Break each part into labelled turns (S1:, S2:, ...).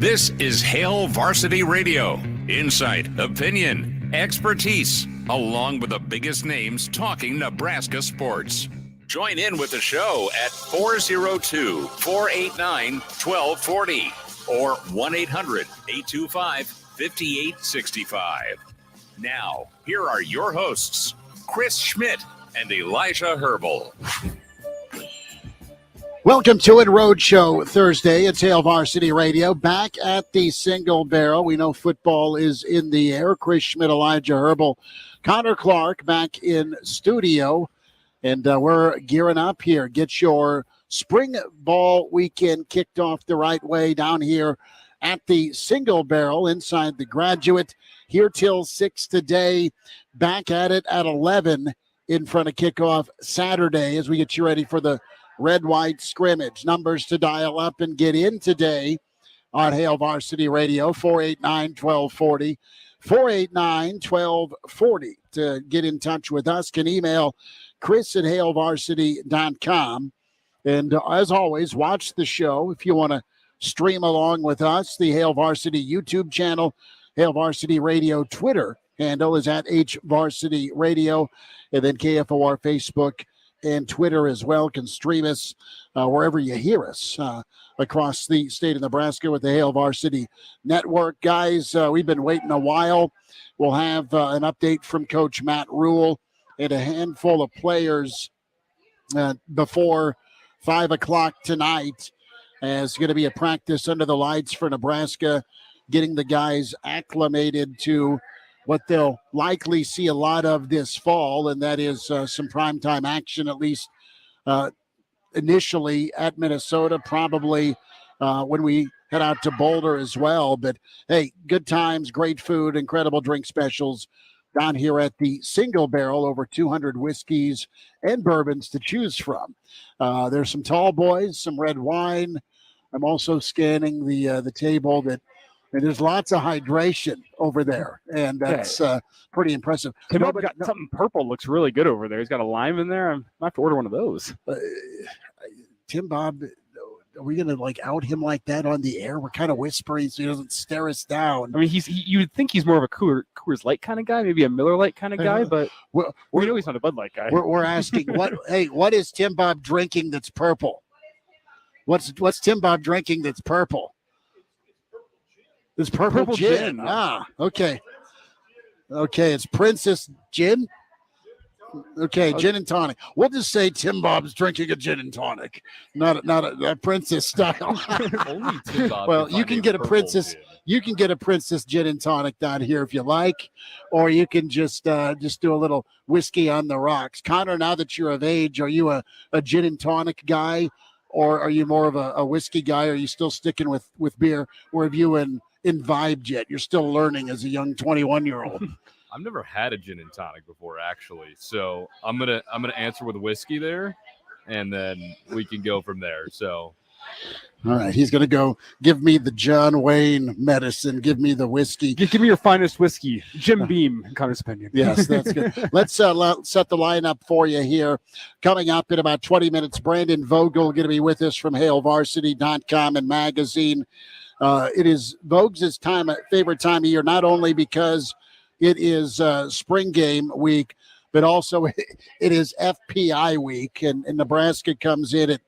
S1: This is Hail Varsity Radio. Insight, opinion, expertise, along with the biggest names talking Nebraska sports. Join in with the show at 402-489-1240 or 1-800-825-5865. Now, here are your hosts, Chris Schmidt and Elijah Herbel.
S2: Welcome to it, Roadshow Thursday. It's Hail Varsity Radio, back at the Single Barrel. We know football is in the air. Chris Schmidt, Elijah Herbel, Connor Clark back in studio. And we're gearing up here. Get your spring ball weekend kicked off the right way down here at the Single Barrel inside the Graduate. Here till 6 today. Back at it at 11 in front of kickoff Saturday as we get you ready for the red-white scrimmage. Numbers to dial up and get in today on Hail Varsity Radio, 489-1240. 489-1240 to get in touch with us. Can email chris@hailvarsity.com. And as always, watch the show if you want to stream along with us. The Hail Varsity YouTube channel, Hail Varsity Radio Twitter handle is at HVarsity Radio. And then KFOR Facebook and Twitter as well. Can stream us wherever you hear us across the state of Nebraska with the Hail Varsity Network. Guys, we've been waiting a while. We'll have an update from Coach Matt Rhule and a handful of players before 5 o'clock tonight. It's going to be a practice under the lights for Nebraska, getting the guys acclimated to what they'll likely see a lot of this fall, and that is some primetime action, at least initially at Minnesota, probably when we head out to Boulder as well. But, hey, good times, great food, incredible drink specials down here at the Single Barrel, over 200 whiskeys and bourbons to choose from. There's some tall boys, some red wine. I'm also scanning the table and there's lots of hydration over there, and that's pretty impressive.
S3: Tim Bob got something purple, looks really good over there. He's got a lime in there. I might have to order one of those.
S2: Tim Bob, are we going to out him like that on the air? We're kind of whispering so he doesn't stare us down.
S3: I mean, you would think he's more of a Coors Light kind of guy, maybe a Miller Light kind of guy, but we know he's not a Bud Light guy.
S2: We're asking, what is Tim Bob drinking that's purple? What's Tim Bob drinking that's purple? It's purple gin. Okay. Okay, it's Princess Gin. Okay, gin and tonic. We'll just say Tim Bob's drinking a gin and tonic, not a Princess style.
S4: Only Tim Bob
S2: well, you can get a Princess. Gin. You can get a Princess gin and tonic down here if you like, or you can just do a little whiskey on the rocks. Connor, now that you're of age, are you a gin and tonic guy, or are you more of a whiskey guy? Are you still sticking with beer, or have you imbibed yet? You're still learning as a young 21-year-old.
S4: I've never had a gin and tonic before, actually. So I'm gonna answer with whiskey there, and then we can go from there. So,
S2: all right, he's gonna go give me the John Wayne medicine. Give me the whiskey.
S3: Give me your finest whiskey, Jim Beam, in Connor's opinion.
S2: Yes, that's good. Let's set the lineup for you here. Coming up in about 20 minutes, Brandon Vogel going to be with us from HailVarsity.com and magazine. It is Vogue's favorite time of year, not only because it is spring game week, but also it is FPI week, and Nebraska comes in at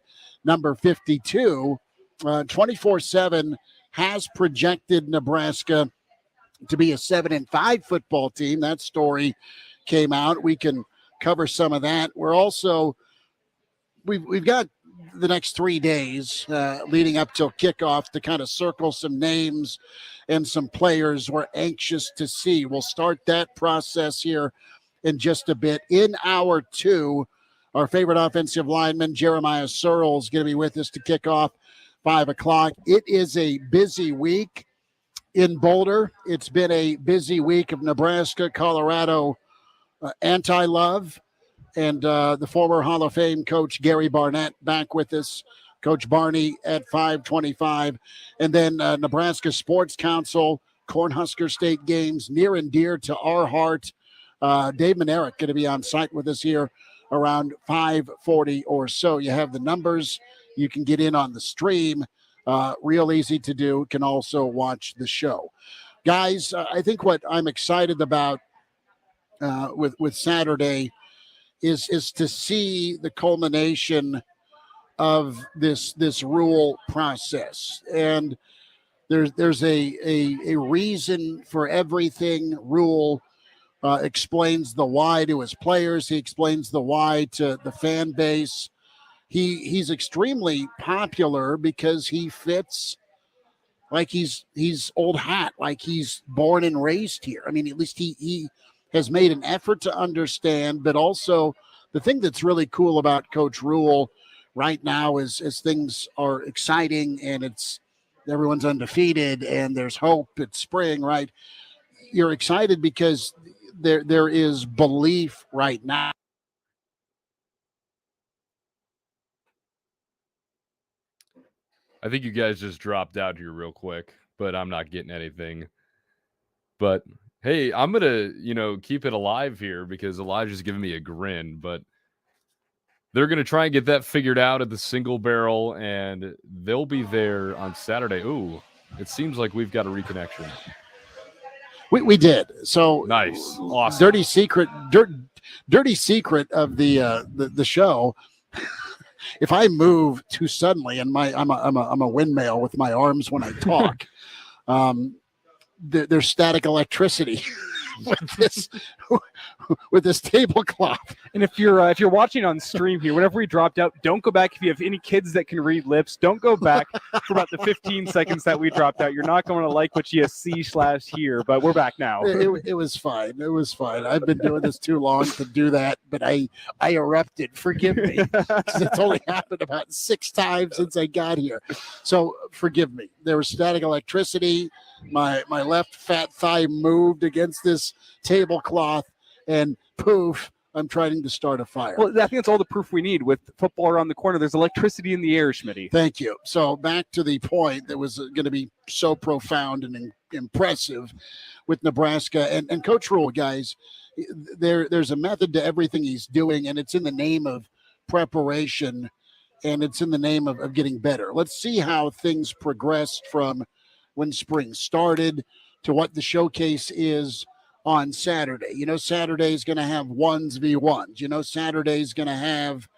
S2: number 52. 24/7 has projected Nebraska to be a 7-5 football team. That story came out. We can cover some of that. We're also we've got the next 3 days leading up till kickoff to kind of circle some names and some players we're anxious to see. We'll start that process here in just a bit. In hour 2, our favorite offensive lineman, Jeremiah Sirles, is going to be with us to kick off 5 o'clock. It is a busy week in Boulder. It's been a busy week of Nebraska, Colorado anti-love. And the former Hall of Fame coach, Gary Barnett, back with us. Coach Barney at 5:25. And then Nebraska Sports Council, Cornhusker State Games, near and dear to our heart. Dave Mlnarik going to be on site with us here around 5:40 or so. You have the numbers. You can get in on the stream. Real easy to do. Can also watch the show. Guys, I think what I'm excited about with Saturday is to see the culmination of this Rhule process. And there's a reason for everything. Rhule explains the why to his players. He explains the why to the fan base. He's extremely popular because he fits like he's old hat, like he's born and raised here. I mean, at least he has made an effort to understand, but also the thing that's really cool about Coach Rhule right now is as things are exciting and everyone's undefeated and there's hope. It's spring, right? You're excited because there is belief right now.
S4: I think you guys just dropped out here real quick, but I'm not getting anything. But hey, I'm gonna, keep it alive here because Elijah's giving me a grin, but they're gonna try and get that figured out at the single barrel, and they'll be there on Saturday. Ooh, it seems like we've got a reconnection.
S2: We did. So
S4: nice. Awesome.
S2: Dirty secret of the show. If I move too suddenly, and I'm a windmill with my arms when I talk, there's static electricity with this tablecloth.
S3: And if you're watching on stream here, whenever we dropped out, don't go back. If you have any kids that can read lips, don't go back for about the 15 seconds that we dropped out. You're not going to like what you see/hear, but we're back now.
S2: It was fine. It was fine. I've been doing this too long to do that, but I erupted. Forgive me. It's only happened about 6 times since I got here. So forgive me. There was static electricity. My left fat thigh moved against this tablecloth, and poof, I'm trying to start a fire.
S3: Well, I think that's all the proof we need. With football around the corner, there's electricity in the air, Schmidt.
S2: Thank you. So back to the point that was going to be so profound and impressive with Nebraska and Coach Rhule, guys. There's a method to everything he's doing, and it's in the name of preparation, and it's in the name of getting better. Let's see how things progressed from when spring started to what the showcase is on Saturday. Saturday is going to have 1v1s. Saturday is going to have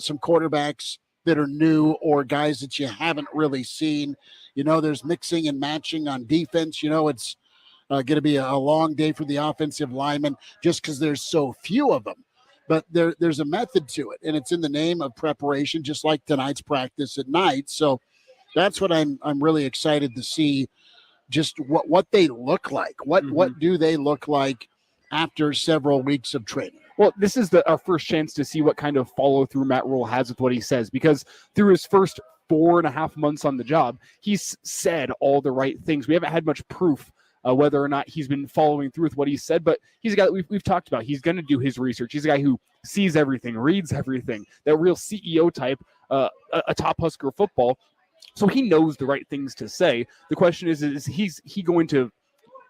S2: some quarterbacks that are new or guys that you haven't really seen. There's mixing and matching on defense. It's going to be a long day for the offensive linemen just because there's so few of them. But there's a method to it, and it's in the name of preparation, just like tonight's practice at night. So that's what I'm really excited to see, just what they look like. What do they look like after several weeks of training?
S3: Well, this is our first chance to see what kind of follow-through Matt Rhule has with what he says, because through his first 4.5 months on the job, he's said all the right things. We haven't had much proof whether or not he's been following through with what he said, but he's a guy that we've talked about. He's going to do his research. He's a guy who sees everything, reads everything, that real CEO type, a top Husker football. So he knows the right things to say. The question is he going to,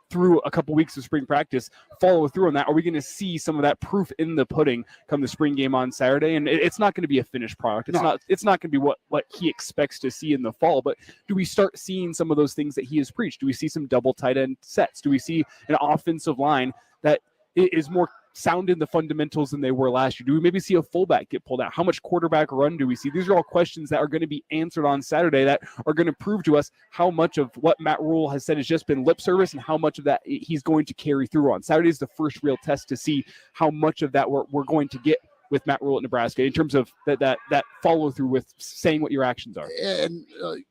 S3: through a couple weeks of spring practice, follow through on that? Are we going to see some of that proof in the pudding come the spring game on Saturday? And it's not going to be a finished product. It's not going to be what he expects to see in the fall. But do we start seeing some of those things that he has preached? Do we see some double tight end sets? Do we see an offensive line that is more sound in the fundamentals than they were last year? Do we maybe see a fullback get pulled out? How much quarterback run do we see? These are all questions that are going to be answered on Saturday that are going to prove to us how much of what Matt Rhule has said has just been lip service and how much of that he's going to carry through on. Saturday is the first real test to see how much of that we're going to get with Matt Rhule at Nebraska in terms of that follow through with saying what your actions are.
S2: And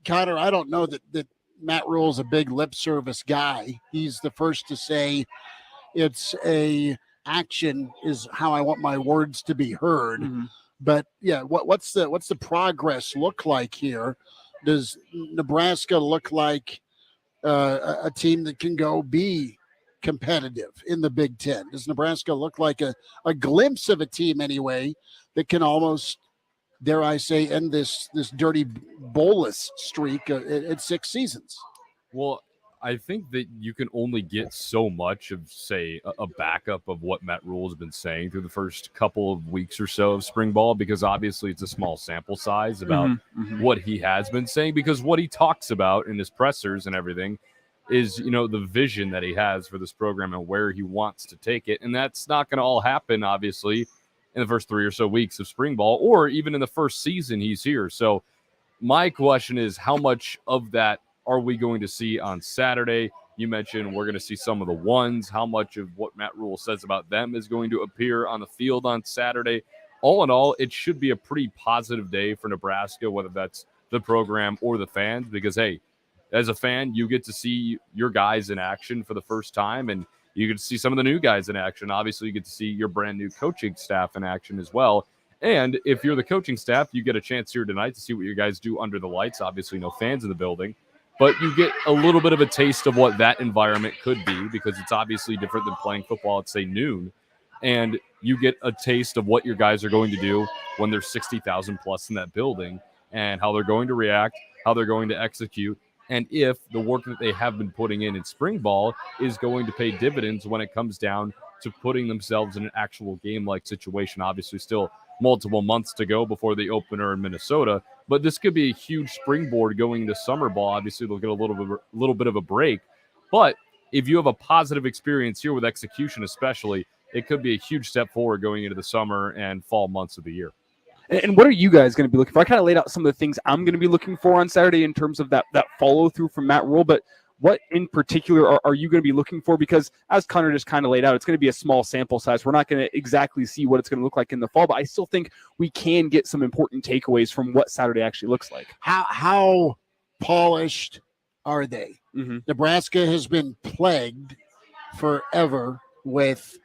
S2: Connor, I don't know that Matt Rhule is a big lip service guy. He's the first to say it's a action is how I want my words to be heard. But yeah, what's the progress look like here? Does Nebraska look like a team that can go be competitive in the Big Ten? Does Nebraska look like a glimpse of a team anyway that can almost, dare I say, end this dirty bowlless streak at 6 seasons?
S4: Well, I think that you can only get so much of, say, a backup of what Matt Rhule has been saying through the first couple of weeks or so of spring ball, because obviously it's a small sample size about what he has been saying, because what he talks about in his pressers and everything is, the vision that he has for this program and where he wants to take it. And that's not going to all happen, obviously, in the first 3 or so weeks of spring ball, or even in the first season he's here. So my question is, how much of that are we going to see on Saturday? You mentioned we're going to see some of the ones. How much of what Matt Rhule says about them is going to appear on the field on Saturday? All in all, it should be a pretty positive day for Nebraska, whether that's the program or the fans, because, hey, as a fan, you get to see your guys in action for the first time, and you get to see some of the new guys in action. Obviously, you get to see your brand new coaching staff in action as well. And if you're the coaching staff, you get a chance here tonight to see what you guys do under the lights. Obviously, no fans in the building, but you get a little bit of a taste of what that environment could be, because it's obviously different than playing football at, say, noon. And you get a taste of what your guys are going to do when there's 60,000 plus in that building, and how they're going to react, how they're going to execute, and if the work that they have been putting in spring ball is going to pay dividends when it comes down to putting themselves in an actual game-like situation. Obviously, still multiple months to go before the opener in Minnesota, but this could be a huge springboard going into summer ball. Obviously, they'll get a little bit of a break, but if you have a positive experience here with execution especially, it could be a huge step forward going into the summer and fall months of the year.
S3: And what are you guys going to be looking for? I kind of laid out some of the things I'm going to be looking for on Saturday in terms of that follow-through from Matt Rhule, but what in particular are you going to be looking for? Because as Connor just kind of laid out, it's going to be a small sample size. We're not going to exactly see what it's going to look like in the fall, but I still think we can get some important takeaways from what Saturday actually looks like.
S2: How polished are they? Nebraska has been plagued forever with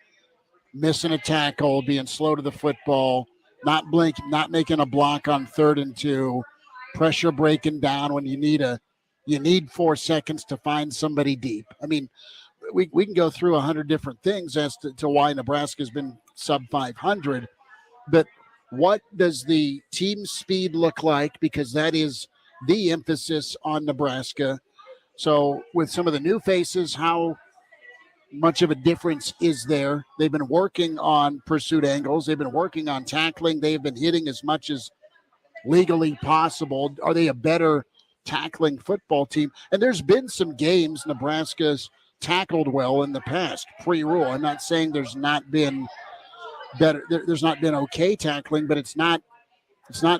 S2: missing a tackle, being slow to the football, not making a block on 3rd and 2, pressure breaking down when you need 4 seconds to find somebody deep. I mean, we can go through 100 different things as to why Nebraska's been sub 500, but what does the team speed look like? Because that is the emphasis on Nebraska. So with some of the new faces, how much of a difference is there? They've been working on pursuit angles. They've been working on tackling. They've been hitting as much as legally possible. Are they a better tackling football team? And there's been some games Nebraska's tackled well in the past, pre-Rhule. I'm not saying there's not been better. There's not been okay tackling, but it's not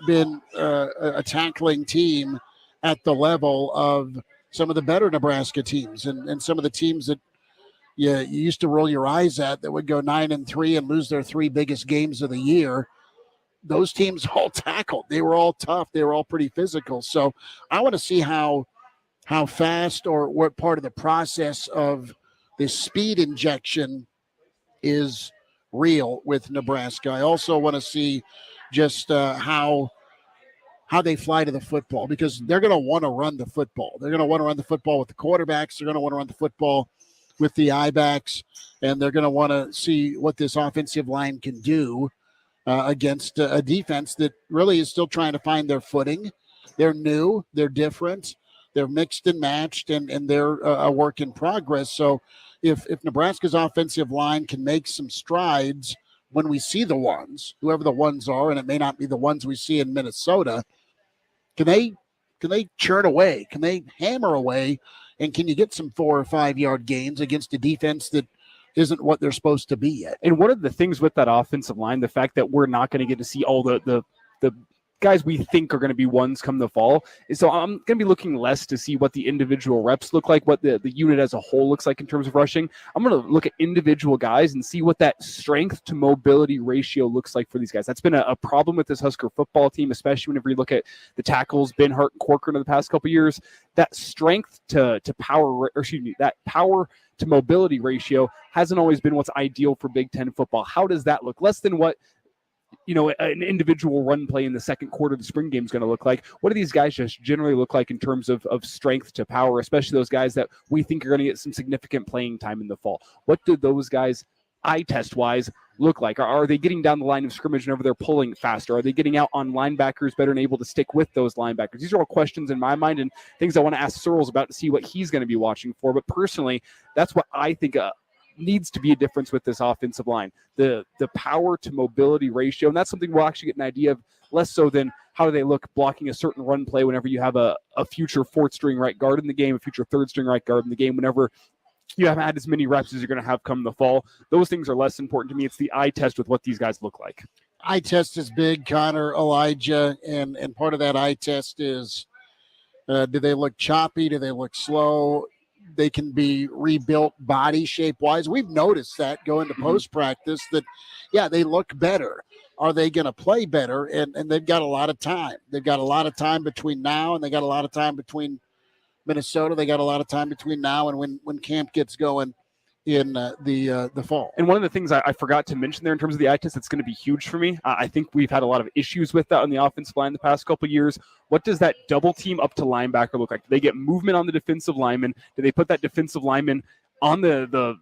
S2: been a tackling team at the level of some of the better Nebraska teams and some of the teams that you used to roll your eyes at that would go 9-3 and lose their 3 biggest games of the year. Those teams all tackled. They were all tough. They were all pretty physical. So I want to see how fast or what part of the process of this speed injection is real with Nebraska. I also want to see just how they fly to the football, because they're going to want to run the football. They're going to want to run the football with the quarterbacks. They're going to want to run the football with the I-backs, and they're going to want to see what this offensive line can do against a defense that really is still trying to find their footing. They're new, they're different, they're mixed and matched, and they're a work in progress. So if Nebraska's offensive line can make some strides when we see the ones, whoever the ones are, and it may not be the ones we see in Minnesota, can they churn away? Can they hammer away? And can you get some 4 or 5 yard gains against a defense that isn't what they're supposed to be yet?
S3: And one of the things with that offensive line, the fact that we're not going to get to see all the guys we think are going to be ones come the fall, is so I'm going to be looking less to see what the individual reps look like, what the unit as a whole looks like in terms of rushing. I'm going to look at individual guys and see what that strength to mobility ratio looks like for these guys. That's been a problem with this Husker football team, especially whenever you look at the tackles, Ben Hart and Corcoran in the past couple of years. That strength to power, that power to mobility ratio hasn't always been what's ideal for Big Ten football. How does that look? Less than what an individual run play in the second quarter of the spring game is going to look like. What do these guys just generally look like in terms of strength to power, especially those guys that we think are going to get some significant playing time in the fall? What do those guys, eye test wise, look like? Are they getting down the line of scrimmage whenever they're pulling faster? Are they getting out on linebackers better and able to stick with those linebackers? These are all questions in my mind and things I want to ask Sirles about to see what he's going to be watching for. But personally, that's what I think needs to be a difference with this offensive line. The power to mobility ratio, and that's something we'll actually get an idea of less so than how do they look blocking a certain run play whenever you have a future fourth string right guard in the game, a future third string right guard in the game, whenever you haven't had as many reps as you're going to have come the fall. Those things are less important to me. It's the eye test with what these guys look like.
S2: Eye test is big, Connor, Elijah, and part of that eye test is do they look choppy? Do they look slow? They can be rebuilt body shape-wise. We've noticed that going to post-practice that, yeah, they look better. Are they going to play better? And they've got a lot of time. They've got a lot of time between now, and they got a lot of time between Minnesota. They got a lot of time between now and when camp gets going in the fall.
S3: And one of the things I forgot to mention there in terms of the eye test that's going to be huge for me, I think we've had a lot of issues with that on the offensive line the past couple of years. What does that double team up to linebacker look like? Do they get movement on the defensive lineman? Do they put that defensive lineman on the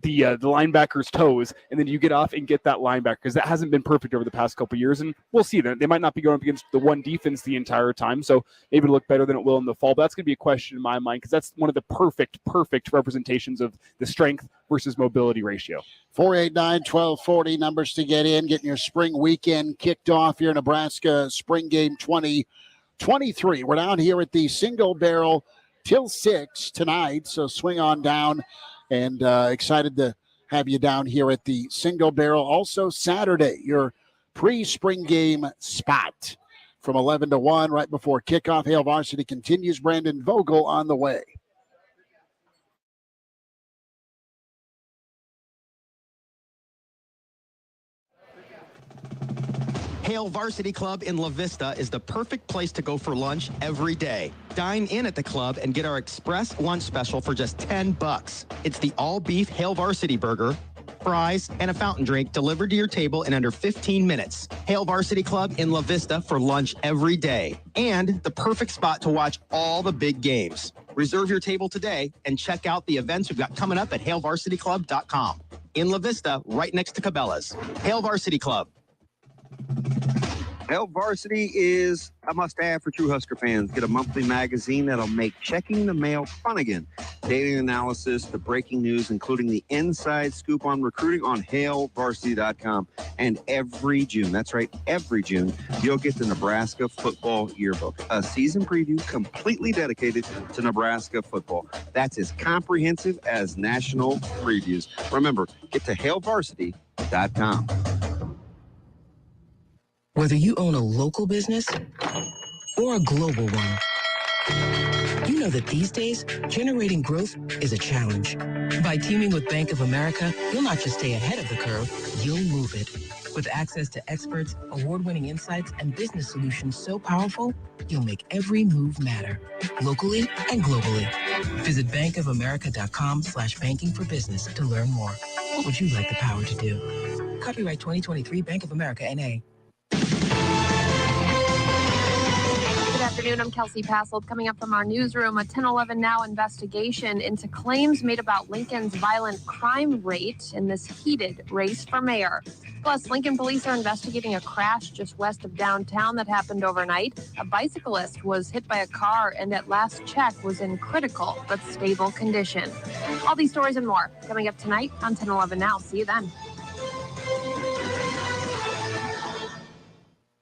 S3: linebacker's toes, and then you get off and get that linebacker? Because that hasn't been perfect over the past couple of years, and we'll see that. They might not be going up against the one defense the entire time, so maybe it'll look better than it will in the fall. But that's going to be a question in my mind because that's one of the perfect representations of the strength versus mobility ratio.
S2: 489-1240 numbers to get in, getting your spring weekend kicked off here in Nebraska Spring Game 2023. We're down here at the Single Barrel till 6 tonight, so swing on down. And excited to have you down here at the Single Barrel. Also Saturday, your pre-spring game spot from 11 to 1 right before kickoff. Hail Varsity continues. Brandon Vogel on the way.
S5: Hail Varsity Club in La Vista is the perfect place to go for lunch every day. Dine in at the club and get our express lunch special for just $10. It's the all-beef Hail Varsity burger, fries, and a fountain drink delivered to your table in under 15 minutes. Hail Varsity Club in La Vista for lunch every day. And the perfect spot to watch all the big games. Reserve your table today and check out the events we've got coming up at hailvarsityclub.com. In La Vista, right next to Cabela's. Hail Varsity Club.
S6: Hail Varsity is a must-have for true Husker fans. Get a monthly magazine that'll make checking the mail fun again. Daily analysis, the breaking news, including the inside scoop on recruiting on hailvarsity.com. And every June, that's right, every June, you'll get the Nebraska Football Yearbook, a season preview completely dedicated to Nebraska football. That's as comprehensive as national previews. Remember, get to hailvarsity.com.
S7: Whether you own a local business or a global one, you know that these days, generating growth is a challenge. By teaming with Bank of America, you'll not just stay ahead of the curve, you'll move it. With access to experts, award-winning insights, and business solutions so powerful, you'll make every move matter, locally and globally. Visit bankofamerica.com/banking for business to learn more. What would you like the power to do? Copyright 2023 Bank of America, N.A.
S8: Good afternoon, I'm Kelsey Passold. Coming up from our newsroom, a 10/11 Now investigation into claims made about Lincoln's violent crime rate in this heated race for mayor. Plus, Lincoln police are investigating a crash just west of downtown that happened overnight. A bicyclist was hit by a car and at last check was in critical but stable condition. All these stories and more coming up tonight on 10/11 Now. See you then.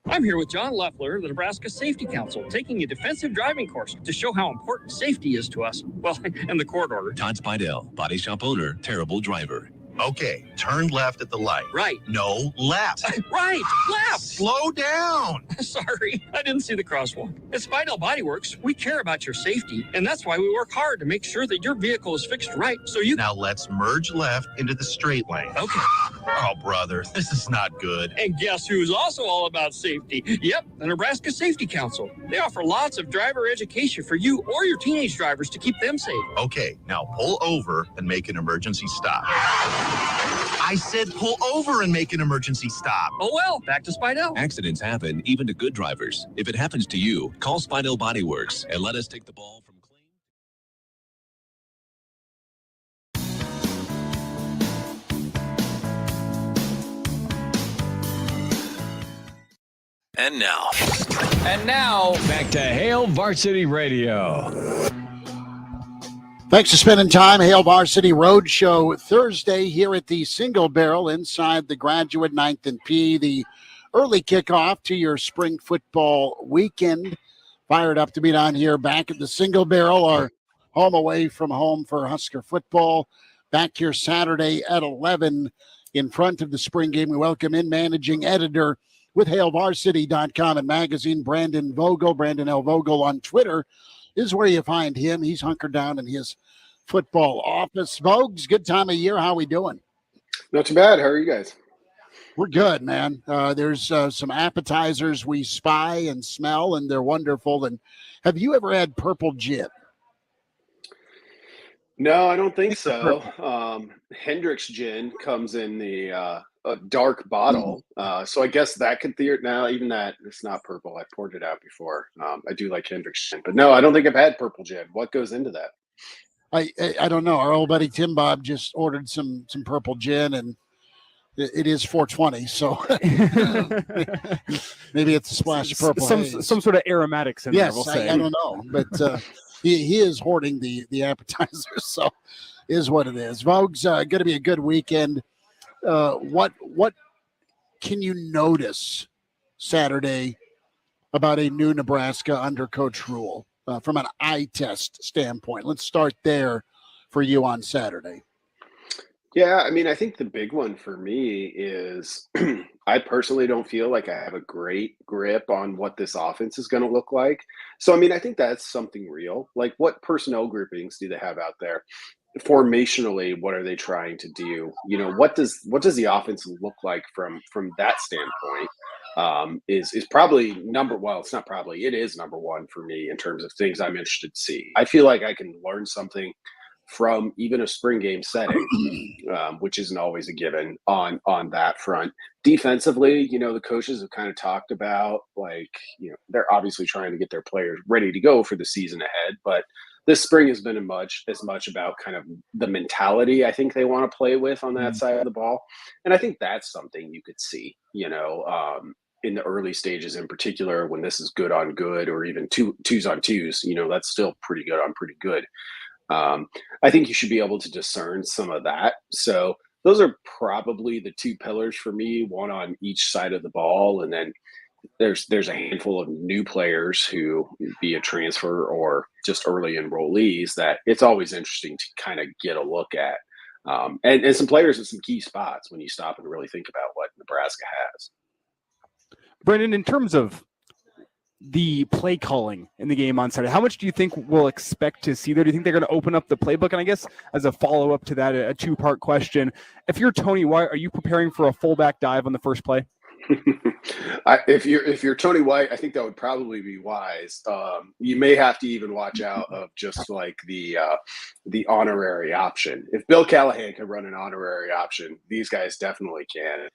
S9: I'm here with John Leffler, the Nebraska Safety Council, taking a defensive driving course to show how important safety is to us. Well, and the court order.
S10: Todd Spidell, body shop owner, terrible driver. Okay, turn left at the light.
S9: Right.
S10: No, left.
S9: Right, left.
S10: Slow down.
S9: Sorry, I didn't see the crosswalk. At Spidell Body Works, we care about your safety, and that's why we work hard to make sure that your vehicle is fixed right so you...
S10: Now let's merge left into the straight lane.
S9: Okay.
S10: Oh, brother, this is not good.
S9: And guess who's also all about safety? Yep, the Nebraska Safety Council. They offer lots of driver education for you or your teenage drivers to keep them safe.
S10: Okay, now pull over and make an emergency stop. I said pull over and make an emergency stop.
S9: Oh, well, back to Spidell.
S11: Accidents happen even to good drivers. If it happens to you, call Spidell Body Works and let us take the ball from claim. And now, back to Hail Varsity Radio.
S2: Thanks for spending time. Hail Varsity Roadshow Thursday here at the Single Barrel inside the Graduate 9th and P. The early kickoff to your spring football weekend. Fired up to be down here back at the Single Barrel, our home away from home for Husker football. Back here Saturday at 11 in front of the spring game. We welcome in managing editor with HailVarsity.com and magazine, Brandon Vogel. Brandon L. Vogel on Twitter is where you find him. He's hunkered down in his football office. Vogues, good time of year. How we doing?
S12: Not too bad. How are you guys?
S2: We're good, man. There's some appetizers we spy and smell, and they're wonderful. And have you ever had purple gin?
S12: No, I don't think so. Hendrick's gin comes in the a dark bottle. So I guess that could now even that it's not purple. I poured it out before. I do like Hendrick's gin, but no, I don't think I've had purple gin. What goes into that?
S2: I don't know. Our old buddy Tim Bob just ordered some purple gin, and it is 420. So maybe it's a splash of purple.
S3: Some sort of aromatics in there. We'll say.
S2: I don't know, but he is hoarding the appetizers. So is what it is. Vogue's going to be a good weekend. What can you notice Saturday about a new Nebraska under Coach Rhule from an eye test standpoint? Let's start there for you on Saturday.
S12: Yeah, I mean, I think the big one for me is I personally don't feel like I have a great grip on what this offense is going to look like. So, I mean, I think that's something real. Like, what personnel groupings do they have out there? Formationally, what are they trying to do? You know, what does the offense look like from that standpoint? Is probably it is number one for me in terms of things I'm interested to see. I feel like I can learn something from even a spring game setting, which isn't always a given on that front. Defensively, you know, the coaches have kind of talked about, like, you know, they're obviously trying to get their players ready to go for the season ahead, but this spring has been as much about kind of the mentality I think they want to play with on that side of the ball. And I think that's something you could see, you know, in the early stages in particular, when this is good on good or even twos on twos, you know, that's still pretty good on pretty good. I think you should be able to discern some of that. So those are probably the two pillars for me, one on each side of the ball. And then there's a handful of new players who be a transfer or just early enrollees that it's always interesting to kind of get a look at. And some players at some key spots when you stop and really think about what Nebraska has.
S3: Brendan, in terms of the play calling in the game on Saturday, how much do you think we'll expect to see there? Do you think they're going to open up the playbook? And I guess as a follow-up to that, a two-part question. If you're Tony White, are you preparing for a fullback dive on the first play?
S12: If you're Tony White, I think that would probably be wise. You may have to even watch out of just like the honorary option. If Bill Callahan can run an honorary option, these guys definitely can.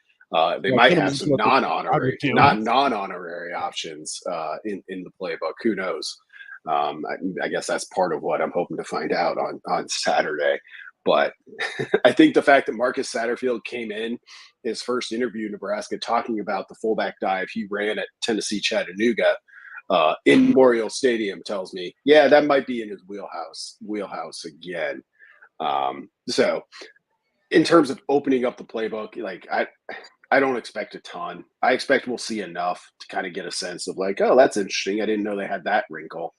S12: They might have some non-honorary options in the playbook. Who knows? I guess that's part of what I'm hoping to find out on Saturday. But I think the fact that Marcus Satterfield came in his first interview in Nebraska talking about the fullback dive he ran at Tennessee Chattanooga in Memorial Stadium tells me, yeah, that might be in his wheelhouse again. So in terms of opening up the playbook, like I don't expect a ton. I expect we'll see enough to kind of get a sense of like, oh, that's interesting. I didn't know they had that wrinkle.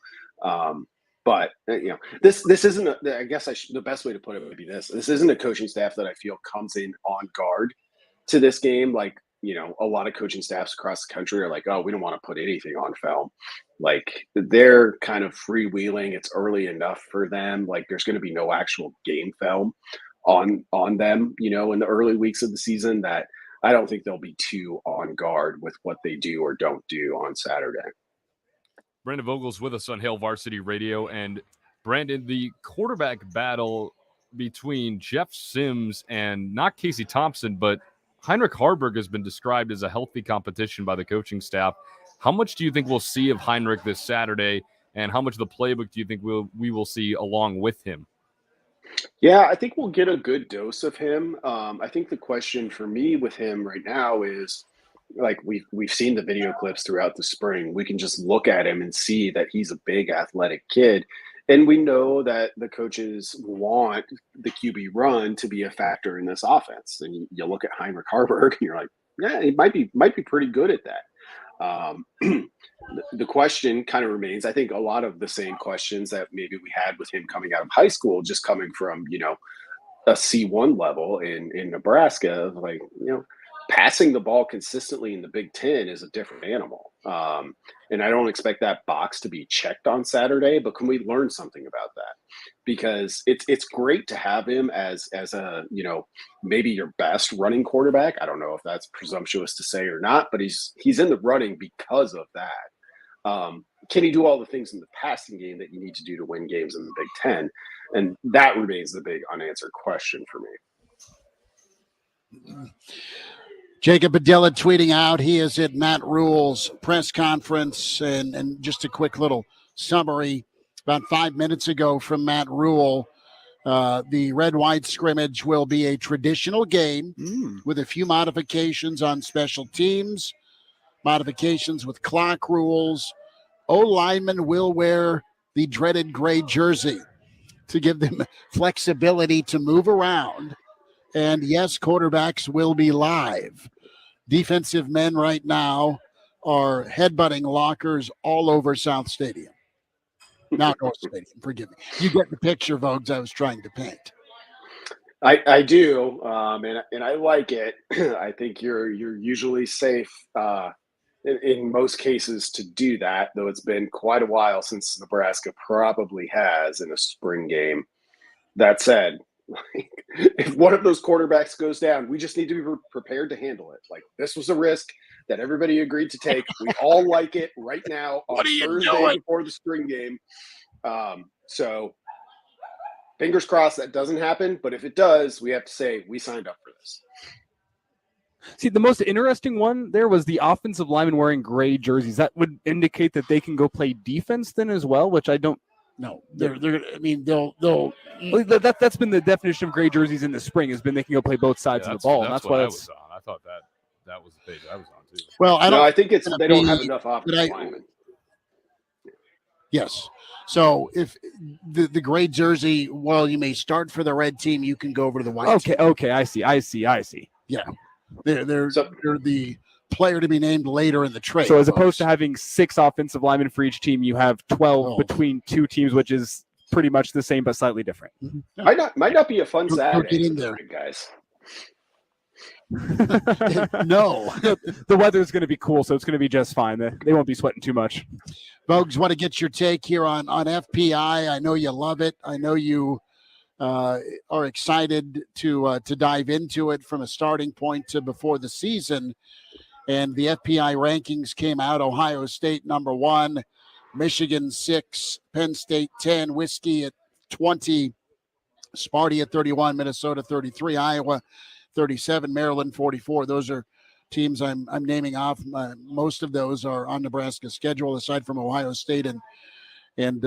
S12: But you know, this isn't. The best way to put it would be this. This isn't a coaching staff that I feel comes in on guard to this game. Like, you know, a lot of coaching staffs across the country are like, oh, we don't want to put anything on film. Like, they're kind of freewheeling. It's early enough for them. Like, there's going to be no actual game film on them, you know, in the early weeks of the season, that I don't think they'll be too on guard with what they do or don't do on Saturday.
S4: Brandon Vogel's with us on Hail Varsity Radio. And Brandon, the quarterback battle between Jeff Sims and not Casey Thompson, but Heinrich Haarberg has been described as a healthy competition by the coaching staff. How much do you think we'll see of Heinrich this Saturday, and how much of the playbook do you think we will see along with him?
S12: Yeah, I think we'll get a good dose of him. I think the question for me with him right now is, like we've seen the video clips throughout the spring. We can just look at him and see that he's a big athletic kid. And we know that the coaches want the QB run to be a factor in this offense. And you look at Heinrich Harburg and you're like, yeah, he might be pretty good at that. The question kind of remains, I think, a lot of the same questions that maybe we had with him coming out of high school, just coming from, a C1 level in Nebraska, like, passing the ball consistently in the Big Ten is a different animal. And I don't expect that box to be checked on Saturday, but can we learn something about that? Because it's great to have him as a, maybe your best running quarterback. I don't know if that's presumptuous to say or not, but he's in the running because of that. Can he do all the things in the passing game that you need to do to win games in the Big Ten? And that remains the big unanswered question for me.
S2: Jacob Padilla tweeting out he is at Matt Rhule's press conference, and just a quick little summary about 5 minutes ago from Matt Rhule. The red-white scrimmage will be a traditional game with a few modifications on special teams, modifications with clock rules. O-linemen will wear the dreaded gray jersey to give them flexibility to move around. And yes, quarterbacks will be live. Defensive men right now are headbutting lockers all over South Stadium. Not North Stadium, forgive me. You get the picture, Vogues, I was trying to paint.
S12: I do, and I like it. I think you're usually safe in most cases to do that, though it's been quite a while since Nebraska probably has in a spring game. That said, if one of those quarterbacks goes down, we just need to be prepared to handle it. Like, this was a risk that everybody agreed to take. We all like it right now on Thursday before the spring game. So fingers crossed that doesn't happen. But if it does, we have to say we signed up for this.
S3: See, the most interesting one there was the offensive lineman wearing gray jerseys. That would indicate that they can go play defense then as well, which I don't.
S2: No, they'll.
S3: That's been the definition of gray jerseys in the spring, has been they can go play both sides of the ball.
S4: That's
S3: and
S4: what I was on. I thought that was the page I was on too.
S2: Well,
S12: I think it's they don't have enough offensive linemen.
S2: Yes. So if the gray jersey, well, you may start for the red team, you can go over to the white team.
S3: Okay, I see.
S2: Yeah. They're the player to be named later in the trade.
S3: So as opposed to having 6 offensive linemen for each team, you have 12 between 2 teams, which is pretty much the same but slightly different.
S12: Might not be a fun Saturday.
S2: Get in there,
S12: guys.
S2: No,
S3: the weather is going to be cool, so it's going to be just fine. They won't be sweating too much.
S2: Vogues, want to get your take here on FPI. I know you love it. I know you are excited to dive into it from a starting point to before the season. And the FPI rankings came out. Ohio State number 1, Michigan 6, Penn State 10, Whiskey at 20, Sparty at 31, Minnesota 33, Iowa 37, Maryland 44. Those are teams I'm naming off. Most of those are on Nebraska's schedule, aside from Ohio State and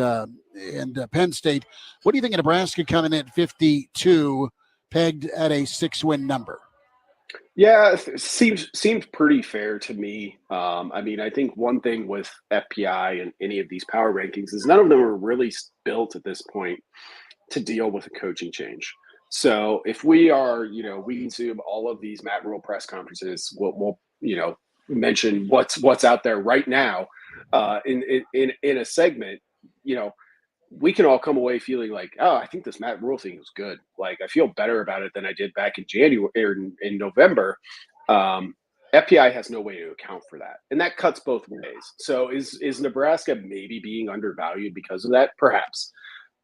S2: Penn State. What do you think of Nebraska coming in at 52, pegged at a 6-win number?
S12: Yeah, it seems pretty fair to me. I think one thing with FPI and any of these power rankings is none of them are really built at this point to deal with a coaching change. So if we are, we consume all of these Matt Rhule press conferences, we'll mention what's out there right now in a segment, we can all come away feeling like, oh, I think this Matt Rhule thing was good. Like, I feel better about it than I did back in January or in November. FPI has no way to account for that. And that cuts both ways. So is Nebraska maybe being undervalued because of that? Perhaps.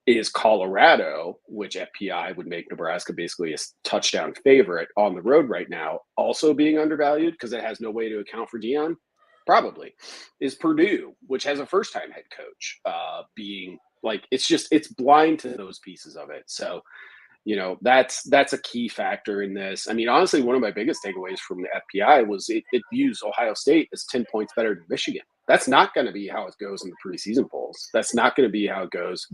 S12: Is Colorado, which FPI would make Nebraska basically a touchdown favorite on the road right now, also being undervalued because it has no way to account for Deion? Probably. Is Purdue, which has a first-time head coach, being like, it's blind to those pieces of it. So, that's a key factor in this. I mean, honestly, one of my biggest takeaways from the FPI was it views Ohio State as 10 points better than Michigan. That's not going to be how it goes in the preseason polls. That's not going to be how it goes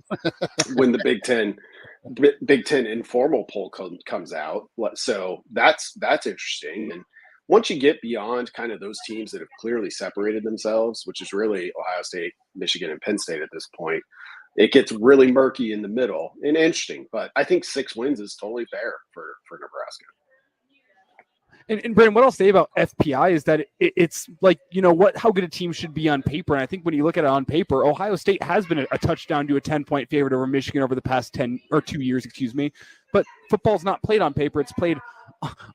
S12: when the Big Ten informal poll comes out. So that's interesting. And once you get beyond kind of those teams that have clearly separated themselves, which is really Ohio State, Michigan, and Penn State at this point, it gets really murky in the middle and interesting. But I think 6 wins is totally fair for Nebraska.
S3: And Brandon, what I'll say about FPI is that it's like, how good a team should be on paper. And I think when you look at it on paper, Ohio State has been a touchdown to a 10-point favorite over Michigan over the past 2 years, But football's not played on paper. It's played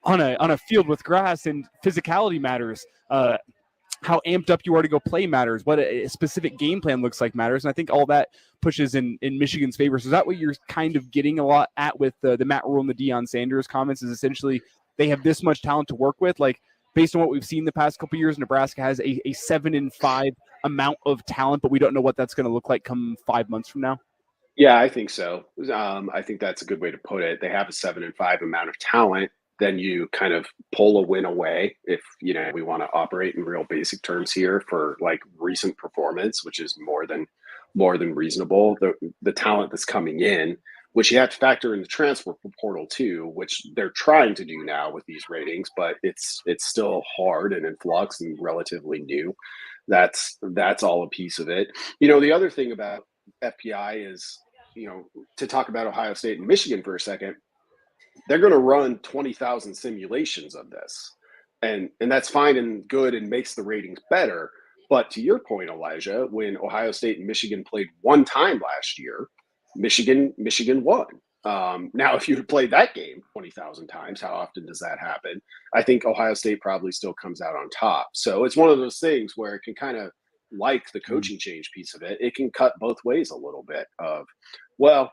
S3: on a field with grass, and physicality matters. How amped up you are to go play matters. What a specific game plan looks like matters. And I think all that pushes in Michigan's favor. So is that what you're kind of getting a lot at with the Matt Rhule and the Deion Sanders comments, is essentially they have this much talent to work with? Like, based on what we've seen the past couple of years, Nebraska has a 7-5 amount of talent, but we don't know what that's going to look like come 5 months from now.
S12: Yeah, I think so. I think that's a good way to put it. They have a 7-5 amount of talent. Then you kind of pull a win away if, we want to operate in real basic terms here for like recent performance, which is more than reasonable. The talent that's coming in, which you have to factor in the transfer portal too, which they're trying to do now with these ratings, but it's still hard and in flux and relatively new. That's all a piece of it. The other thing about FPI is, to talk about Ohio State and Michigan for a second, they're going to run 20,000 simulations of this. And that's fine and good and makes the ratings better. But to your point, Elijah, when Ohio State and Michigan played one time last year, Michigan won. Now, if you'd played that game 20,000 times, how often does that happen? I think Ohio State probably still comes out on top. So it's one of those things where it can kind of, like the coaching change piece of it, it can cut both ways a little bit of, well,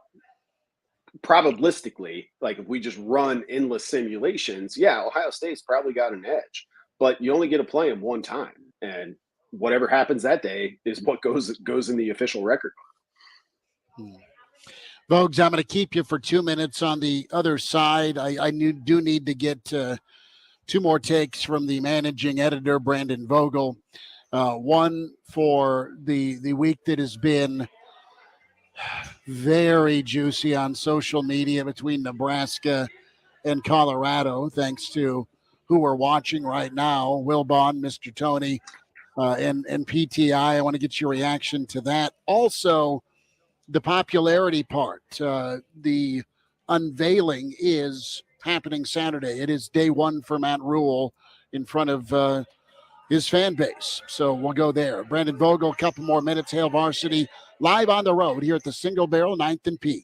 S12: probabilistically, like if we just run endless simulations, Ohio State's probably got an edge, but you only get to play them one time. And whatever happens that day is what goes in the official record.
S2: Vogues, I'm going to keep you for 2 minutes on the other side. I do need to get 2 more takes from the managing editor, Brandon Vogel. One for the week that has been very juicy on social media between Nebraska and Colorado, thanks to who we're watching right now, Will Bond, Mr. Tony, and PTI. I want to get your reaction to that. Also, the popularity part, the unveiling is happening Saturday. It is day 1 for Matt Rhule in front of his fan base. So we'll go there. Brandon Vogel, a couple more minutes. Hail Varsity live on the road here at the Single Barrel 9th and P.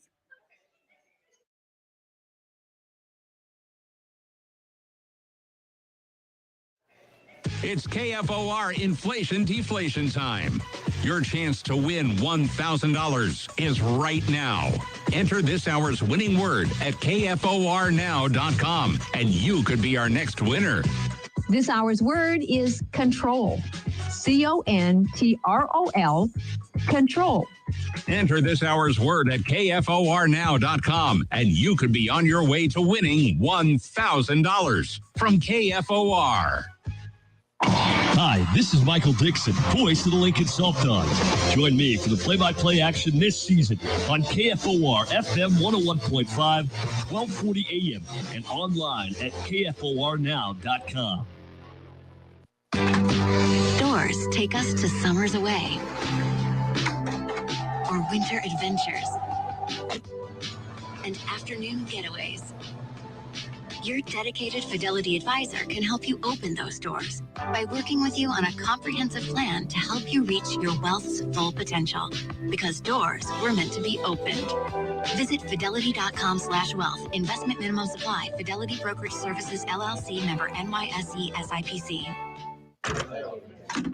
S13: It's KFOR inflation deflation time. Your chance to win $1,000 is right now. Enter this hour's winning word at KFORnow.com, and you could be our next winner.
S14: This hour's word is control. CONTROL, control.
S13: Enter this hour's word at KFORnow.com, and you could be on your way to winning $1,000 from KFOR.
S15: Hi, this is Michael Dixon, voice of the Lincoln Self Dogs. Join me for the play-by-play action this season on KFOR FM 101.5, 1240 AM, and online at KFORnow.com.
S16: Doors take us to summers away or winter adventures and afternoon getaways. Your dedicated Fidelity advisor can help you open those doors by working with you on a comprehensive plan to help you reach your wealth's full potential. Because doors were meant to be opened. Visit fidelity.com/wealth. Investment minimum supply. Fidelity Brokerage Services, LLC, member NYSE SIPC.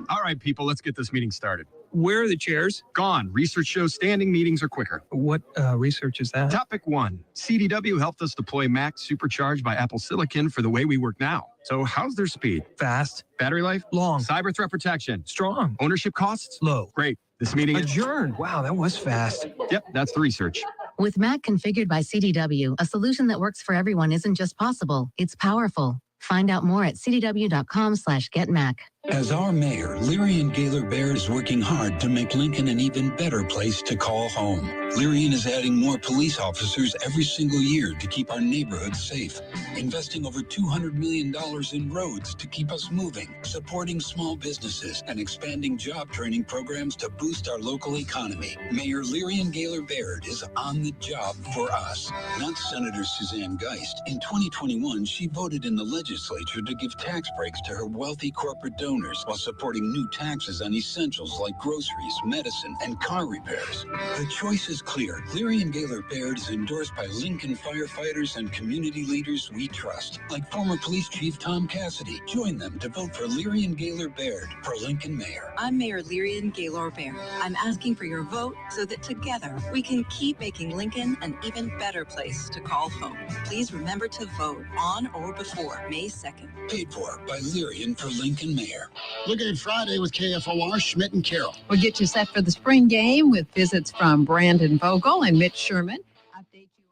S17: All right, people, let's get this meeting started. Where are the chairs? Gone. Research shows standing meetings are quicker. What research is that? Topic 1. CDW helped us deploy Mac supercharged by Apple Silicon for the way we work now. So how's their speed? Fast. Battery life? Long. Cyber threat protection? Strong. Ownership costs? Low. Great. This meeting adjourned. Wow, that was fast. Yep, that's the research.
S18: With Mac configured by CDW, a solution that works for everyone isn't just possible, it's powerful. Find out more at cdw.com/getmac.
S19: As our mayor, Lyrian Gaylor Baird is working hard to make Lincoln an even better place to call home. Lyrian is adding more police officers every single year to keep our neighborhoods safe, investing over $200 million in roads to keep us moving, supporting small businesses, and expanding job training programs to boost our local economy. Mayor Lyrian Gaylor Baird is on the job for us, not Senator Suzanne Geist. In 2021, she voted in the legislature to give tax breaks to her wealthy corporate donors while supporting new taxes on essentials like groceries, medicine, and car repairs. The choice is clear. Lyrian Gaylor Baird is endorsed by Lincoln firefighters and community leaders we trust, like former police chief Tom Cassidy. Join them to vote for Lyrian Gaylor Baird for Lincoln Mayor.
S20: I'm Mayor Lyrian Gaylor Baird. I'm asking for your vote so that together we can keep making Lincoln an even better place to call home. Please remember to vote on or before May 2nd.
S19: Paid for by Lyrian for Lincoln Mayor.
S2: Looking at Friday with KFOR, Schmidt and Carroll.
S14: We'll get you set for the spring game with visits from Brandon Vogel and Mitch Sherman. Update you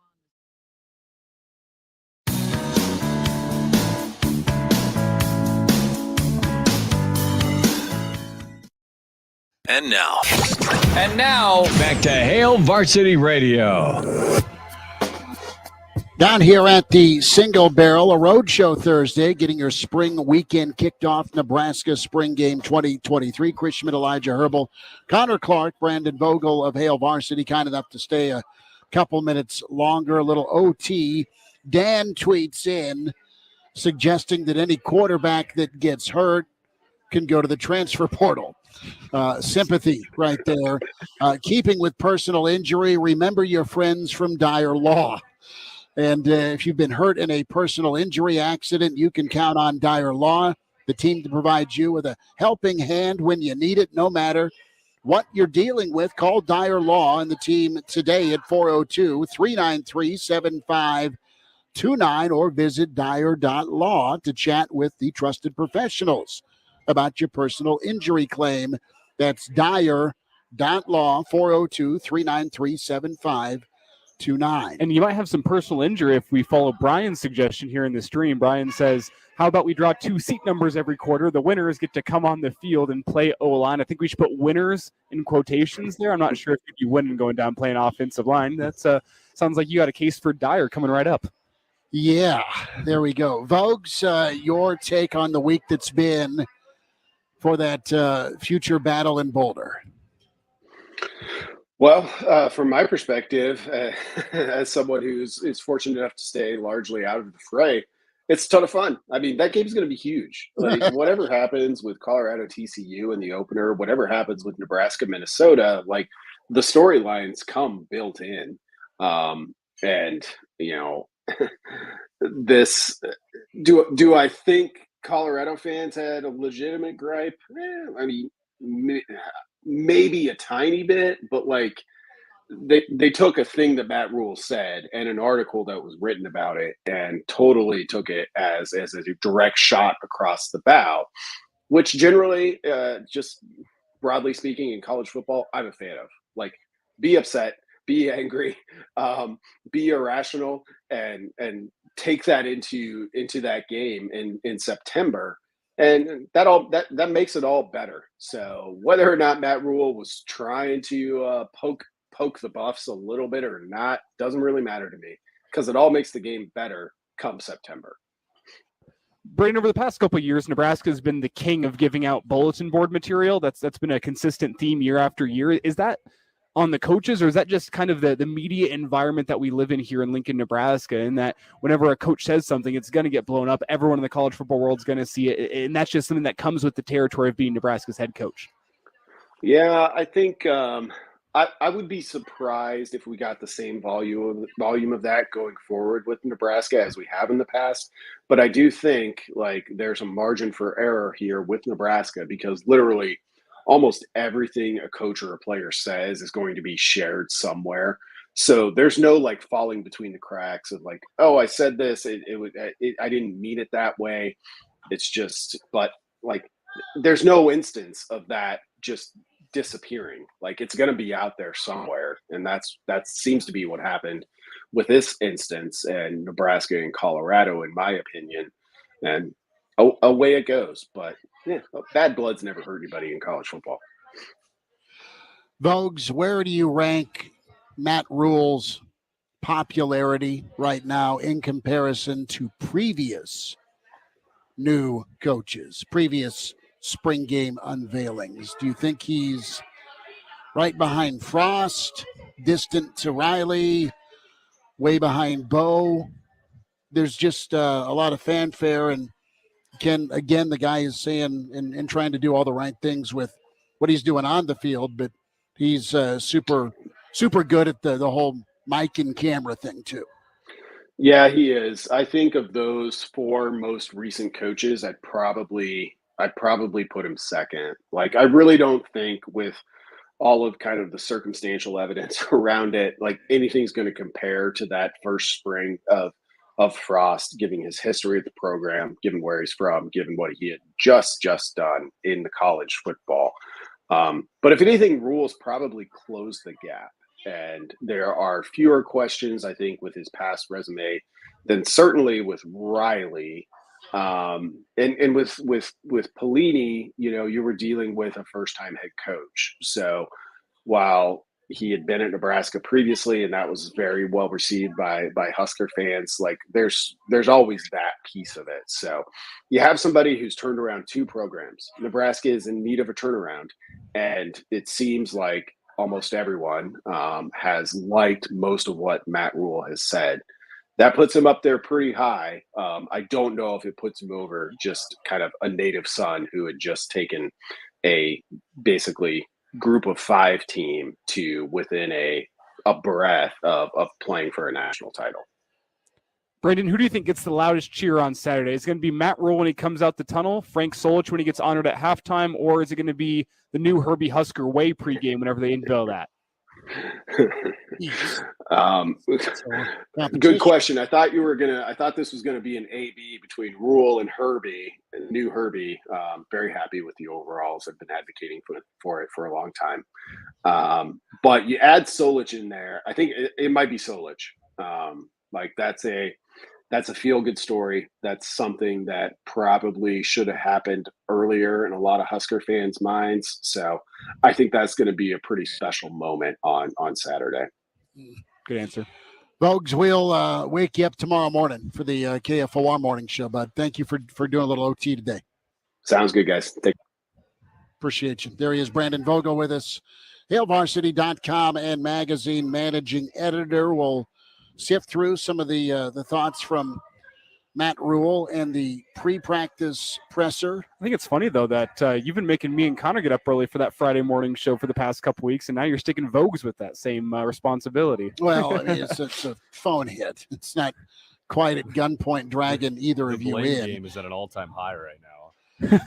S11: And now, back to Hail Varsity Radio.
S2: Down here at the Single Barrel, a road show Thursday, getting your spring weekend kicked off. Nebraska Spring Game 2023. Chris Schmidt, Elijah Herbel, Connor Clark, Brandon Vogel of Hail Varsity, kind enough to stay a couple minutes longer. A little OT. Dan tweets in suggesting that any quarterback that gets hurt can go to the transfer portal. Sympathy right there. Keeping with personal injury, remember your friends from Dyer Law. And if you've been hurt in a personal injury accident, you can count on Dyer Law, the team to provide you with a helping hand when you need it, no matter what you're dealing with. Call Dyer Law and the team today at 402-393-7529 or visit dyer.law to chat with the trusted professionals about your personal injury claim. That's dyer.law, 402-393-7529.
S3: And you might have some personal injury if we follow Brian's suggestion here in the stream. Brian says, how about we draw 2 seat numbers every quarter? The winners get to come on the field and play O-line. I think we should put winners in quotations there. I'm not sure if you'd be winning going down playing offensive line. That's sounds like you got a case for Dyer coming right up.
S2: Yeah, there we go. Vogues, your take on the week that's been for that future battle in Boulder.
S12: Well, from my perspective, as someone is fortunate enough to stay largely out of the fray, it's a ton of fun. I mean, that game's going to be huge. Like, whatever happens with Colorado TCU in the opener, whatever happens with Nebraska Minnesota, like, the storylines come built in. And, you know, this do I think Colorado fans had a legitimate gripe? I mean, maybe a tiny bit, but like they took a thing that Matt Rhule said and an article that was written about it and totally took it as a direct shot across the bow, which generally, just broadly speaking in college football, I'm a fan of. Like, be upset, be angry, be irrational, and take that into that game in September. And that makes it all better. So whether or not Matt Rhule was trying to poke the Buffs a little bit or not doesn't really matter to me, because it all makes the game better come September.
S3: Brain, over the past couple of years, Nebraska has been the king of giving out bulletin board material. That's been a consistent theme year after year. Is that on the coaches, or is that just kind of the media environment that we live in here in Lincoln, Nebraska, and that whenever a coach says something, it's going to get blown up. Everyone in the college football world is going to see it, and that's just something that comes with the territory of being Nebraska's head coach.
S12: Yeah, I think I would be surprised if we got the same volume of that going forward with Nebraska as we have in the past. But I do think, like, there's a margin for error here with Nebraska, because literally almost everything a coach or a player says is going to be shared somewhere. So there's no like falling between the cracks of like, oh, I said this, I didn't mean it that way. It's just, but like, there's no instance of that just disappearing. Like, it's going to be out there somewhere. And that seems to be what happened with this instance, and Nebraska and Colorado, in my opinion, and away it goes. But Yeah, well, bad blood's never hurt anybody in college football.
S2: Vogues, where do you rank Matt Rhule's popularity right now in comparison to previous new coaches, previous spring game unveilings? Do you think he's right behind Frost, distant to Riley, way behind Bo? There's just a lot of fanfare, and again, the guy is saying and trying to do all the right things with what he's doing on the field, but he's super good at the whole mic and camera thing too.
S12: Yeah, he is. I think of those 4 most recent coaches, I'd probably put him second. Like, I really don't think, with all of kind of the circumstantial evidence around it, like anything's going to compare to that first spring of Frost, given his history of the program, given where he's from, given what he had just done in the college football. But if anything, Rhule's probably closed the gap. And there are fewer questions, I think, with his past resume than certainly with Riley. And with Pelini, you were dealing with a first-time head coach. So while he had been at Nebraska previously, and that was very well received by Husker fans, like there's always that piece of it. So you have somebody who's turned around 2 programs. Nebraska is in need of a turnaround, and it seems like almost everyone has liked most of what Matt Rhule has said. That puts him up there pretty high. I don't know if it puts him over just kind of a native son who had just taken a basically group of 5 team to within a breath of playing for a national title.
S3: Brandon, who do you think gets the loudest cheer on Saturday? Is it going to be Matt Rhule when he comes out the tunnel, Frank Solich when he gets honored at halftime, or is it going to be the new Herbie Husker way pregame whenever they unveil that?
S12: Good question. I thought this was gonna be an A-B between Rhule and Herbie, and new Herbie. Very happy with the overalls. I've been advocating for it for a long time. But you add Solich in there, I think it might be Solich. Like that's a feel-good story. That's something that probably should have happened earlier in a lot of Husker fans' minds. So I think that's going to be a pretty special moment on Saturday.
S3: Good answer.
S2: Vogues, we'll wake you up tomorrow morning for the KFOR morning show, bud. Thank you for doing a little OT today.
S12: Sounds good, guys.
S2: Appreciate you. There he is, Brandon Vogel with us. HailVarsity.com and magazine managing editor. We'll sift through some of the thoughts from Matt Rhule and the pre-practice presser.
S3: I think it's funny, though, that you've been making me and Connor get up early for that Friday morning show for the past couple weeks, and now you're sticking Vogues with that same responsibility.
S2: Well, I mean, it's a phone hit. It's not quite at gunpoint dragging either of you in.
S4: The game is at an all-time high right now.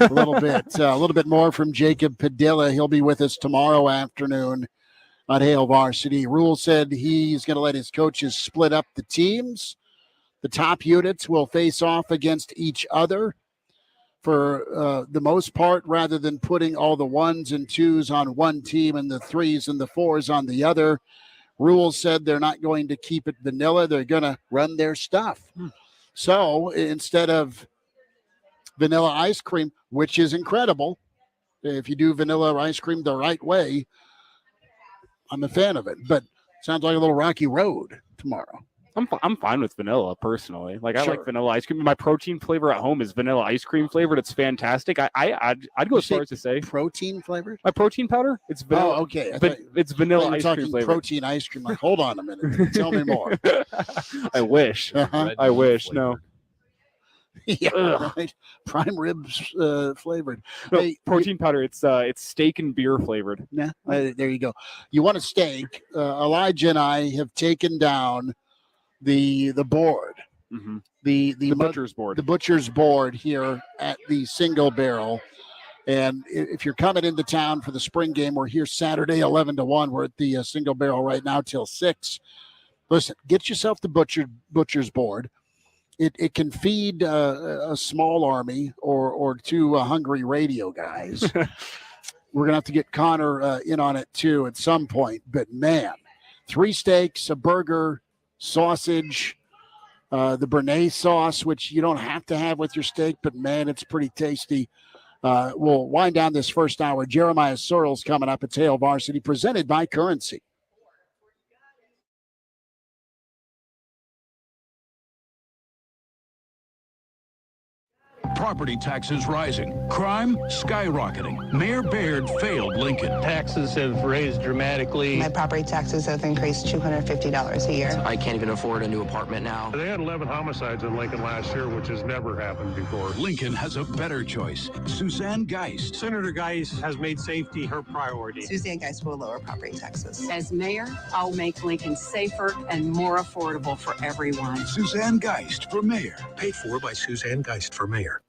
S2: A little bit more from Jacob Padilla. He'll be with us tomorrow afternoon on Hail Varsity. Rhule said he's going to let his coaches split up the teams. The top units will face off against each other for the most part, rather than putting all the 1s and 2s on one team and the 3s and the 4s on the other. Rhule said they're not going to keep it vanilla. They're going to run their stuff. So instead of vanilla ice cream, which is incredible, if you do vanilla ice cream the right way, I'm a fan of it, but sounds like a little rocky road tomorrow.
S3: I'm fine with vanilla personally. Like, I like vanilla ice cream. My protein flavor at home is vanilla ice cream flavored. It's fantastic. I'd go as far as to say
S2: protein flavored.
S3: My protein powder. It's vanilla.
S2: Oh, okay.
S3: It's vanilla ice cream flavored.
S2: Protein ice cream. Like, hold on a minute. Tell me more.
S3: I wish. I wish. No.
S2: Yeah, right. Prime ribs flavored.
S3: No, hey, protein powder. It's steak and beer flavored.
S2: Yeah, there you go. You want a steak? Elijah and I have taken down the board, the
S3: butcher's board,
S2: the butcher's board here at the Single Barrel. And if you're coming into town for the spring game, we're here Saturday 11-1. We're at the Single Barrel right now till 6. Listen, get yourself the butcher's board. It can feed a small army or 2 hungry radio guys. We're going to have to get Connor in on it, too, at some point. But, man, 3 steaks, a burger, sausage, the Béarnaise sauce, which you don't have to have with your steak, but, man, it's pretty tasty. We'll wind down this first hour. Jeremiah Sirles coming up at Hail Varsity, presented by Currency.
S21: Property taxes rising, crime skyrocketing. Mayor Baird failed Lincoln.
S22: Taxes have raised dramatically.
S23: My property taxes have increased $250 a year.
S24: I can't even afford a new apartment now.
S25: They had 11 homicides in Lincoln last year, which has never happened before.
S21: Lincoln has a better choice. Suzanne Geist.
S25: Senator Geist has made safety her priority.
S23: Suzanne Geist will lower property taxes.
S26: As mayor, I'll make Lincoln safer and more affordable for everyone.
S21: Suzanne Geist for mayor. Paid for by Suzanne Geist for mayor.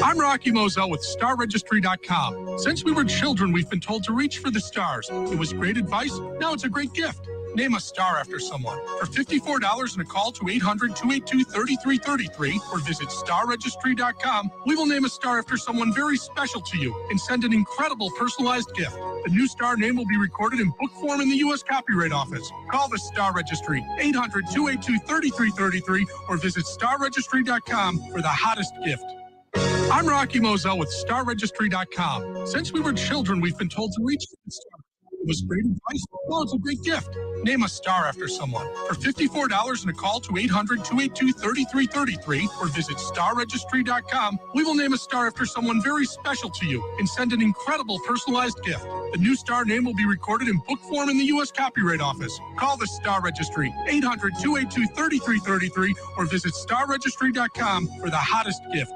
S27: I'm Rocky Moselle with StarRegistry.com. Since we were children, we've been told to reach for the stars. It was great advice. Now it's a great gift. Name a star after someone. For $54 and a call to 800-282-3333 or visit StarRegistry.com, we will name a star after someone very special to you and send an incredible personalized gift. The new star name will be recorded in book form in the U.S. Copyright Office. Call the Star Registry, 800-282-3333 or visit StarRegistry.com for the hottest gift. I'm Rocky Moselle with StarRegistry.com. Since we were children, we've been told to reach for the star. It was great advice. Well, it's a great gift. Name a star after someone. For $54 and a call to 800-282-3333 or visit StarRegistry.com, we will name a star after someone very special to you and send an incredible personalized gift. The new star name will be recorded in book form in the U.S. Copyright Office. Call the Star Registry, 800-282-3333 or visit StarRegistry.com for the hottest gift.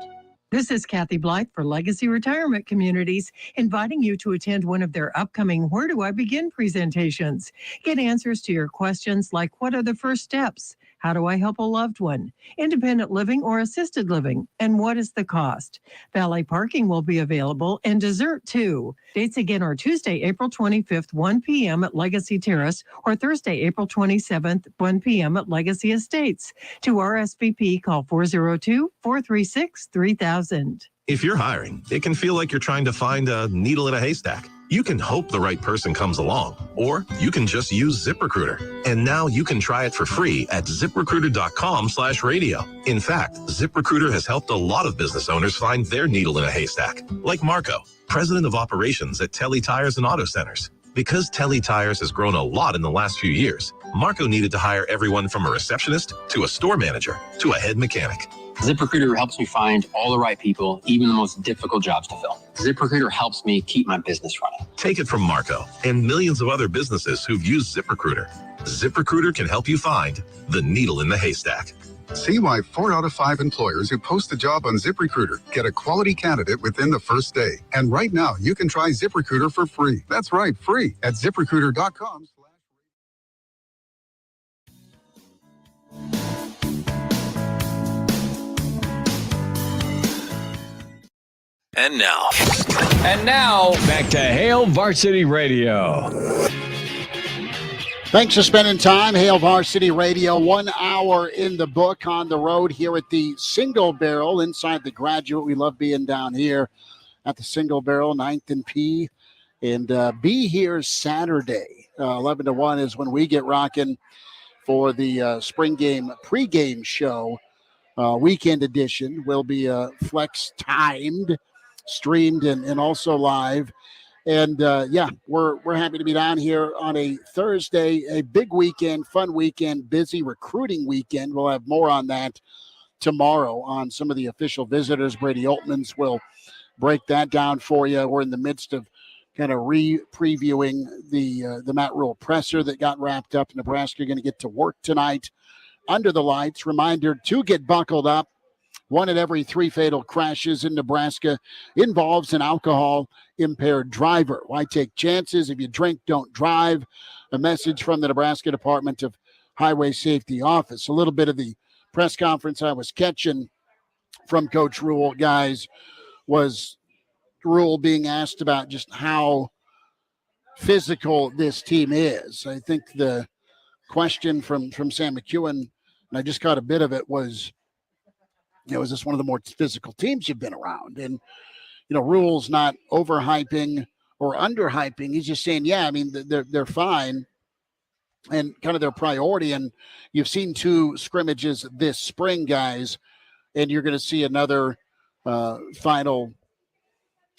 S14: This is Kathy Blythe for Legacy Retirement Communities, inviting you to attend one of their upcoming Where Do I Begin presentations. Get answers to your questions like, what are the first steps? How do I help a loved one? Independent living or assisted living? And what is the cost? Valet parking will be available and dessert too. Dates again are Tuesday, April 25th, 1 p.m. at Legacy Terrace or Thursday, April 27th, 1 p.m. at Legacy Estates. To RSVP, call 402-436-3000.
S28: If you're hiring, it can feel like you're trying to find a needle in a haystack. You can hope the right person comes along, or you can just use ZipRecruiter. And now you can try it for free at ZipRecruiter.com/radio. In fact, ZipRecruiter has helped a lot of business owners find their needle in a haystack, like Marco, president of operations at Telly Tires and Auto Centers. Because Telly Tires has grown a lot in the last few years, Marco needed to hire everyone from a receptionist to a store manager to a head mechanic.
S24: ZipRecruiter helps me find all the right people, even the most difficult jobs to fill. ZipRecruiter helps me keep my business running.
S28: Take it from Marco and millions of other businesses who've used ZipRecruiter. ZipRecruiter can help you find the needle in the haystack.
S29: See why 4 out of 5 employers who post a job on ZipRecruiter get a quality candidate within the first day. And right now, you can try ZipRecruiter for free. That's right, free at ZipRecruiter.com.
S1: And now,
S30: back to Hail Varsity Radio.
S2: Thanks for spending time. Hail Varsity Radio, 1 hour in the book on the road here at the Single Barrel inside the Graduate. We love being down here at the Single Barrel, 9th and P. And be here Saturday. 11 to 1 is when we get rocking for the spring game pregame show. Weekend edition will be flex timed, streamed, and also live. And we're happy to be down here on a Thursday, a big weekend, fun weekend, busy recruiting weekend. We'll have more on that tomorrow on some of the official visitors. Brady Oltmans will break that down for you. We're in the midst of kind of previewing the Matt Rhule presser that got wrapped up. Nebraska going to get to work tonight under the lights. Reminder to get buckled up. 1 in every 3 fatal crashes in Nebraska involves an alcohol-impaired driver. Why take chances? If you drink, don't drive. A message from the Nebraska Department of Highway Safety Office. A little bit of the press conference I was catching from Coach Rhule, guys, was Rhule being asked about just how physical this team is. I think the question from Sam McEwen, and I just caught a bit of it, was, is this one of the more physical teams you've been around? And, Rhule's not overhyping or underhyping. He's just saying, they're fine and kind of their priority. And you've seen 2 scrimmages this spring, guys, and you're going to see another final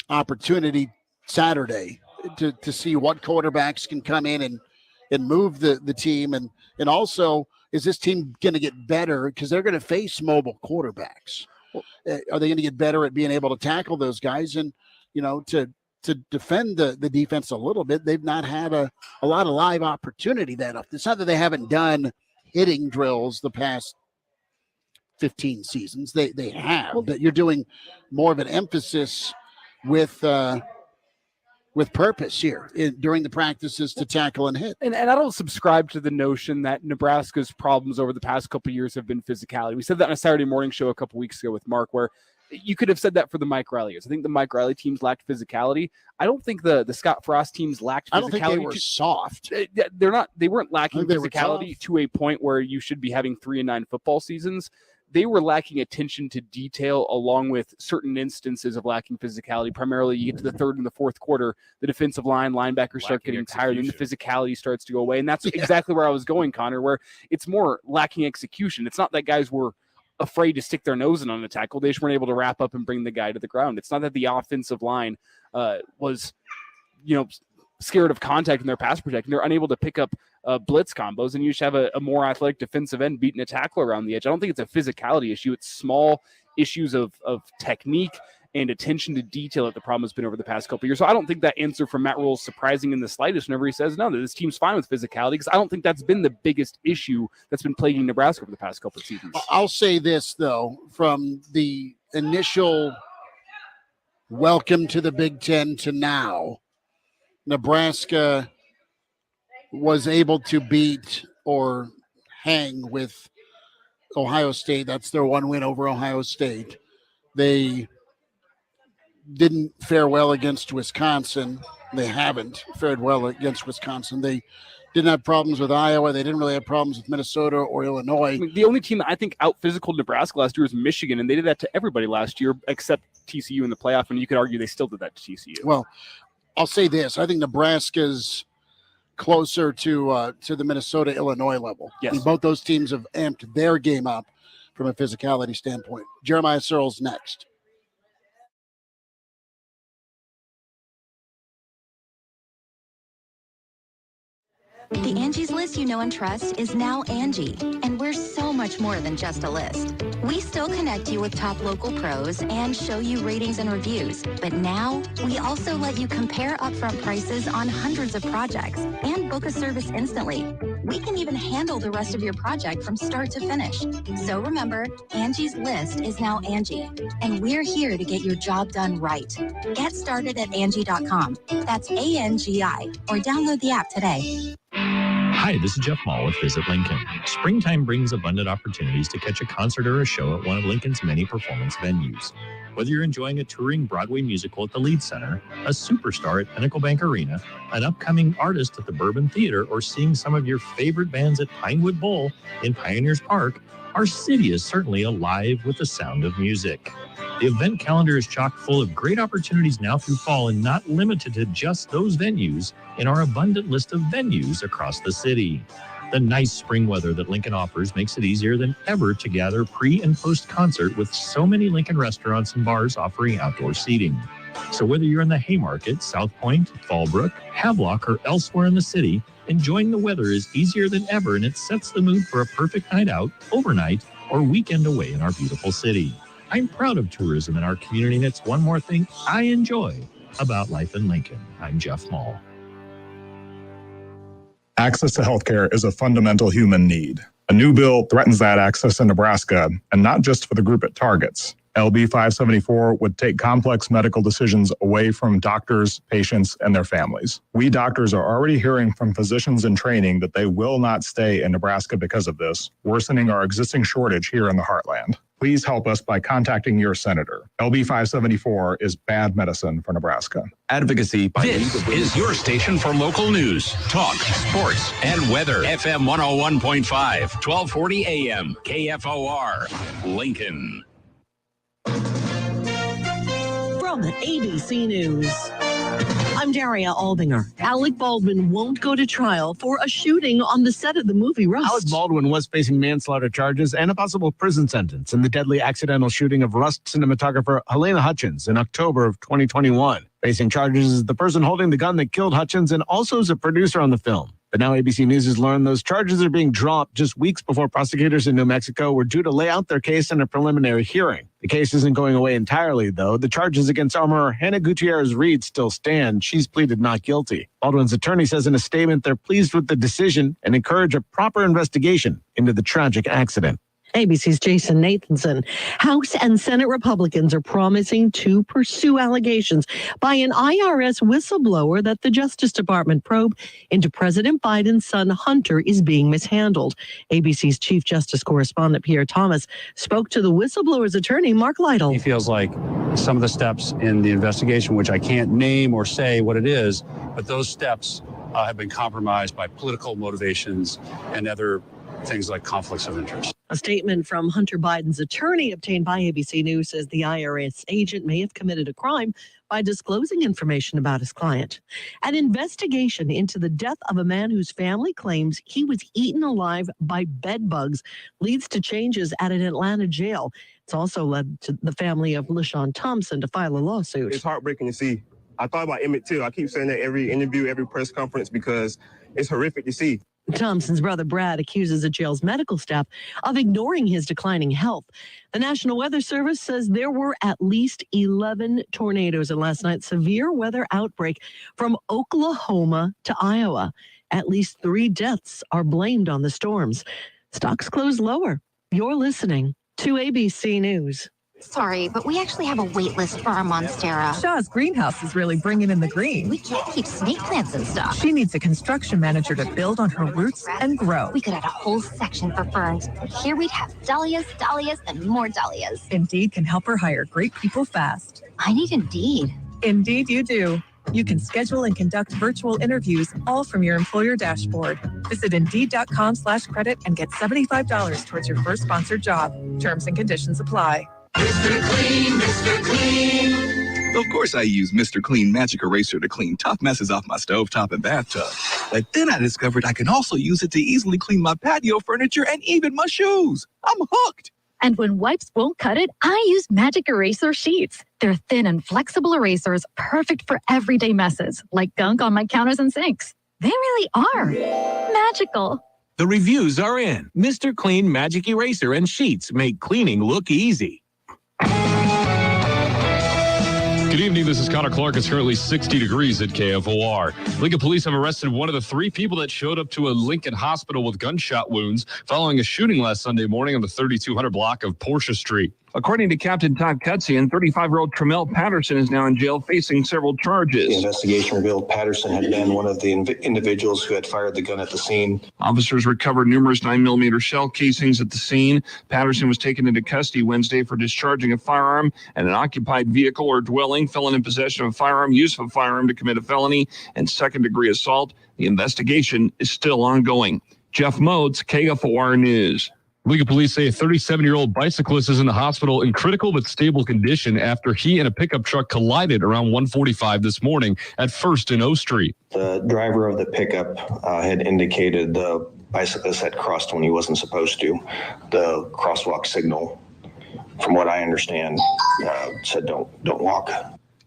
S2: opportunity Saturday to see what quarterbacks can come in and move the team. And also, is this team going to get better? Because they're going to face mobile quarterbacks. Are they going to get better at being able to tackle those guys? And, to defend the defense a little bit, they've not had a lot of live opportunity that often. It's not that they haven't done hitting drills the past 15 seasons. They have, but you're doing more of an emphasis with purpose here during the practices to tackle and hit.
S3: And I don't subscribe to the notion that Nebraska's problems over the past couple of years have been physicality. We said that on a Saturday morning show a couple weeks ago with Mark, where you could have said that for the Mike Riley years. I think the Mike Riley teams lacked physicality. I don't think the Scott Frost teams lacked physicality.
S2: I don't think they were soft.
S3: They weren't lacking physicality to a point where you should be having 3-9 football seasons. They were lacking attention to detail, along with certain instances of lacking physicality. Primarily, you get to the third and the fourth quarter, the defensive line, linebackers start getting tired, and the physicality starts to go away. And that's exactly where I was going, Connor, where it's more lacking execution. It's not that guys were afraid to stick their nose in on the tackle. They just weren't able to wrap up and bring the guy to the ground. It's not that the offensive line was, scared of contact in their pass protection. They're unable to pick up blitz combos, and you should have a more athletic defensive end beating a tackle around the edge. I don't think it's a physicality issue. It's small issues of technique and attention to detail that the problem has been over the past couple of years. So I don't think that answer from Matt Rhule is surprising in the slightest whenever he says, no, this team's fine with physicality, because I don't think that's been the biggest issue that's been plaguing Nebraska over the past couple of seasons.
S2: I'll say this, though, from the initial welcome to the Big Ten to now, Nebraska was able to beat or hang with Ohio State. That's their one win over Ohio State. They didn't fare well against Wisconsin. They haven't fared well against Wisconsin. They didn't have problems with Iowa. They didn't really have problems with Minnesota or Illinois.
S3: I mean, the only team that I think out-physical Nebraska last year was Michigan, and they did that to everybody last year except TCU in the playoff, and you could argue they still did that to TCU.
S2: Well, I'll say this. I think Nebraska's closer to the Minnesota-Illinois level.
S3: Yes.
S2: And both those teams have amped their game up from a physicality standpoint. Jeremiah Sirles next.
S18: The Angie's List you know and trust is now Angie, and we're so much more than just a list. We still connect you with top local pros and show you ratings and reviews, but now we also let you compare upfront prices on hundreds of projects and book a service instantly. We can even handle the rest of your project from start to finish. So remember, Angie's List is now Angie, and we're here to get your job done right. Get started at Angie.com. That's ANGI, or download the app today.
S5: Hi, this is Jeff Mall with Visit Lincoln. Springtime brings abundant opportunities to catch a concert or a show at one of Lincoln's many performance venues. Whether you're enjoying a touring Broadway musical at the Lead Center, a superstar at Pinnacle Bank Arena, an upcoming artist at the Bourbon Theater, or seeing some of your favorite bands at Pinewood Bowl in Pioneers Park, our city is certainly alive with the sound of music. The event calendar is chock full of great opportunities now through fall, and not limited to just those venues in our abundant list of venues across the city. The nice spring weather that Lincoln offers makes it easier than ever to gather pre- and post-concert, with so many Lincoln restaurants and bars offering outdoor seating. So whether you're in the Haymarket, South Point, Fallbrook, Havelock, or elsewhere in the city, enjoying the weather is easier than ever, and it sets the mood for a perfect night out, overnight, or weekend away in our beautiful city. I'm proud of tourism in our community, and it's one more thing I enjoy about life in Lincoln. I'm Jeff Mall.
S6: Access to healthcare is a fundamental human need. A new bill threatens that access in Nebraska, and not just for the group it targets. LB 574 would take complex medical decisions away from doctors, patients, and their families. We doctors are already hearing from physicians in training that they will not stay in Nebraska because of this, worsening our existing shortage here in the heartland. Please help us by contacting your senator. LB 574 is bad medicine for Nebraska.
S1: Advocacy by This is your station for local news, talk, sports, and weather. FM 101.5, 1240 AM, KFOR, Lincoln.
S7: From ABC News. I'm Daria Aldinger. Alec Baldwin won't go to trial for a shooting on the set of the movie Rust.
S8: Alec Baldwin was facing manslaughter charges and a possible prison sentence in the deadly accidental shooting of Rust cinematographer Helena Hutchins in October of 2021. Facing charges as the person holding the gun that killed Hutchins and also as a producer on the film. But now ABC News has learned those charges are being dropped just weeks before prosecutors in New Mexico were due to lay out their case in a preliminary hearing. The case isn't going away entirely, though. The charges against armorer Hannah Gutierrez-Reed still stand. She's pleaded not guilty. Baldwin's attorney says in a statement they're pleased with the decision and encourage a proper investigation into the tragic accident.
S7: ABC's Jason Nathanson. House and Senate Republicans are promising to pursue allegations by an IRS whistleblower that the Justice Department probe into President Biden's son Hunter is being mishandled. ABC's Chief Justice correspondent Pierre Thomas spoke to the whistleblower's attorney, Mark Lytle.
S9: He feels like some of the steps in the investigation, which I can't name or say what it is, but those steps have been compromised by political motivations and other things like conflicts of interest.
S7: A statement from Hunter Biden's attorney obtained by ABC News says the IRS agent may have committed a crime by disclosing information about his client. An investigation into the death of a man whose family claims he was eaten alive by bed bugs leads to changes at an Atlanta jail. It's also led to the family of LaShawn Thompson to file a lawsuit.
S10: It's heartbreaking to see. I thought about Emmett too. I keep saying that every interview, every press conference, because it's horrific to see.
S7: Thompson's brother Brad accuses the jail's medical staff of ignoring his declining health. The National Weather Service says there were at least 11 tornadoes in last night's severe weather outbreak from Oklahoma to Iowa. At least 3 deaths are blamed on the storms. Stocks closed lower. You're listening to ABC News.
S18: Sorry, but we actually have a wait list for our Monstera.
S13: Shaw's greenhouse is really bringing in the green.
S18: We can't keep snake plants and stuff.
S13: She needs a construction manager to build on her roots and grow.
S18: We could add a whole section for ferns. Here we'd have dahlias, dahlias, and more dahlias.
S13: Indeed can help her hire great people fast.
S18: I need Indeed.
S13: Indeed you do. You can schedule and conduct virtual interviews all from your employer dashboard. Visit Indeed.com/credit and get $75 towards your first sponsored job. Terms and conditions apply.
S15: Mr. Clean, Mr. Clean. Of course I use Mr. Clean Magic Eraser to clean tough messes off my stovetop and bathtub. But then I discovered I can also use it to easily clean my patio furniture and even my shoes. I'm hooked.
S16: And when wipes won't cut it, I use Magic Eraser Sheets. They're thin and flexible erasers, perfect for everyday messes, like gunk on my counters and sinks. They really are magical.
S21: The reviews are in. Mr. Clean Magic Eraser and Sheets make cleaning look easy.
S4: Good evening. This is Connor Clark. It's currently 60 degrees at KFOR. Lincoln police have arrested one of the 3 people that showed up to a Lincoln hospital with gunshot wounds following a shooting last Sunday morning on the 3200 block of Portia Street.
S17: According to Captain Todd Cutsian, 35-year-old Tremel Patterson is now in jail facing several charges.
S19: The investigation revealed Patterson had been one of the individuals who had fired the gun at the scene.
S17: Officers recovered numerous 9mm shell casings at the scene. Patterson was taken into custody Wednesday for discharging a firearm at an occupied vehicle or dwelling, felon in possession of a firearm, use of a firearm to commit a felony, and second-degree assault. The investigation is still ongoing. Jeff Moats, KFOR News.
S4: Lincoln police say a 37-year-old bicyclist is in the hospital in critical but stable condition after he and a pickup truck collided around 1:45 this morning at First and O Street.
S19: The driver of the pickup had indicated the bicyclist had crossed when he wasn't supposed to. The crosswalk signal, from what I understand, said don't walk.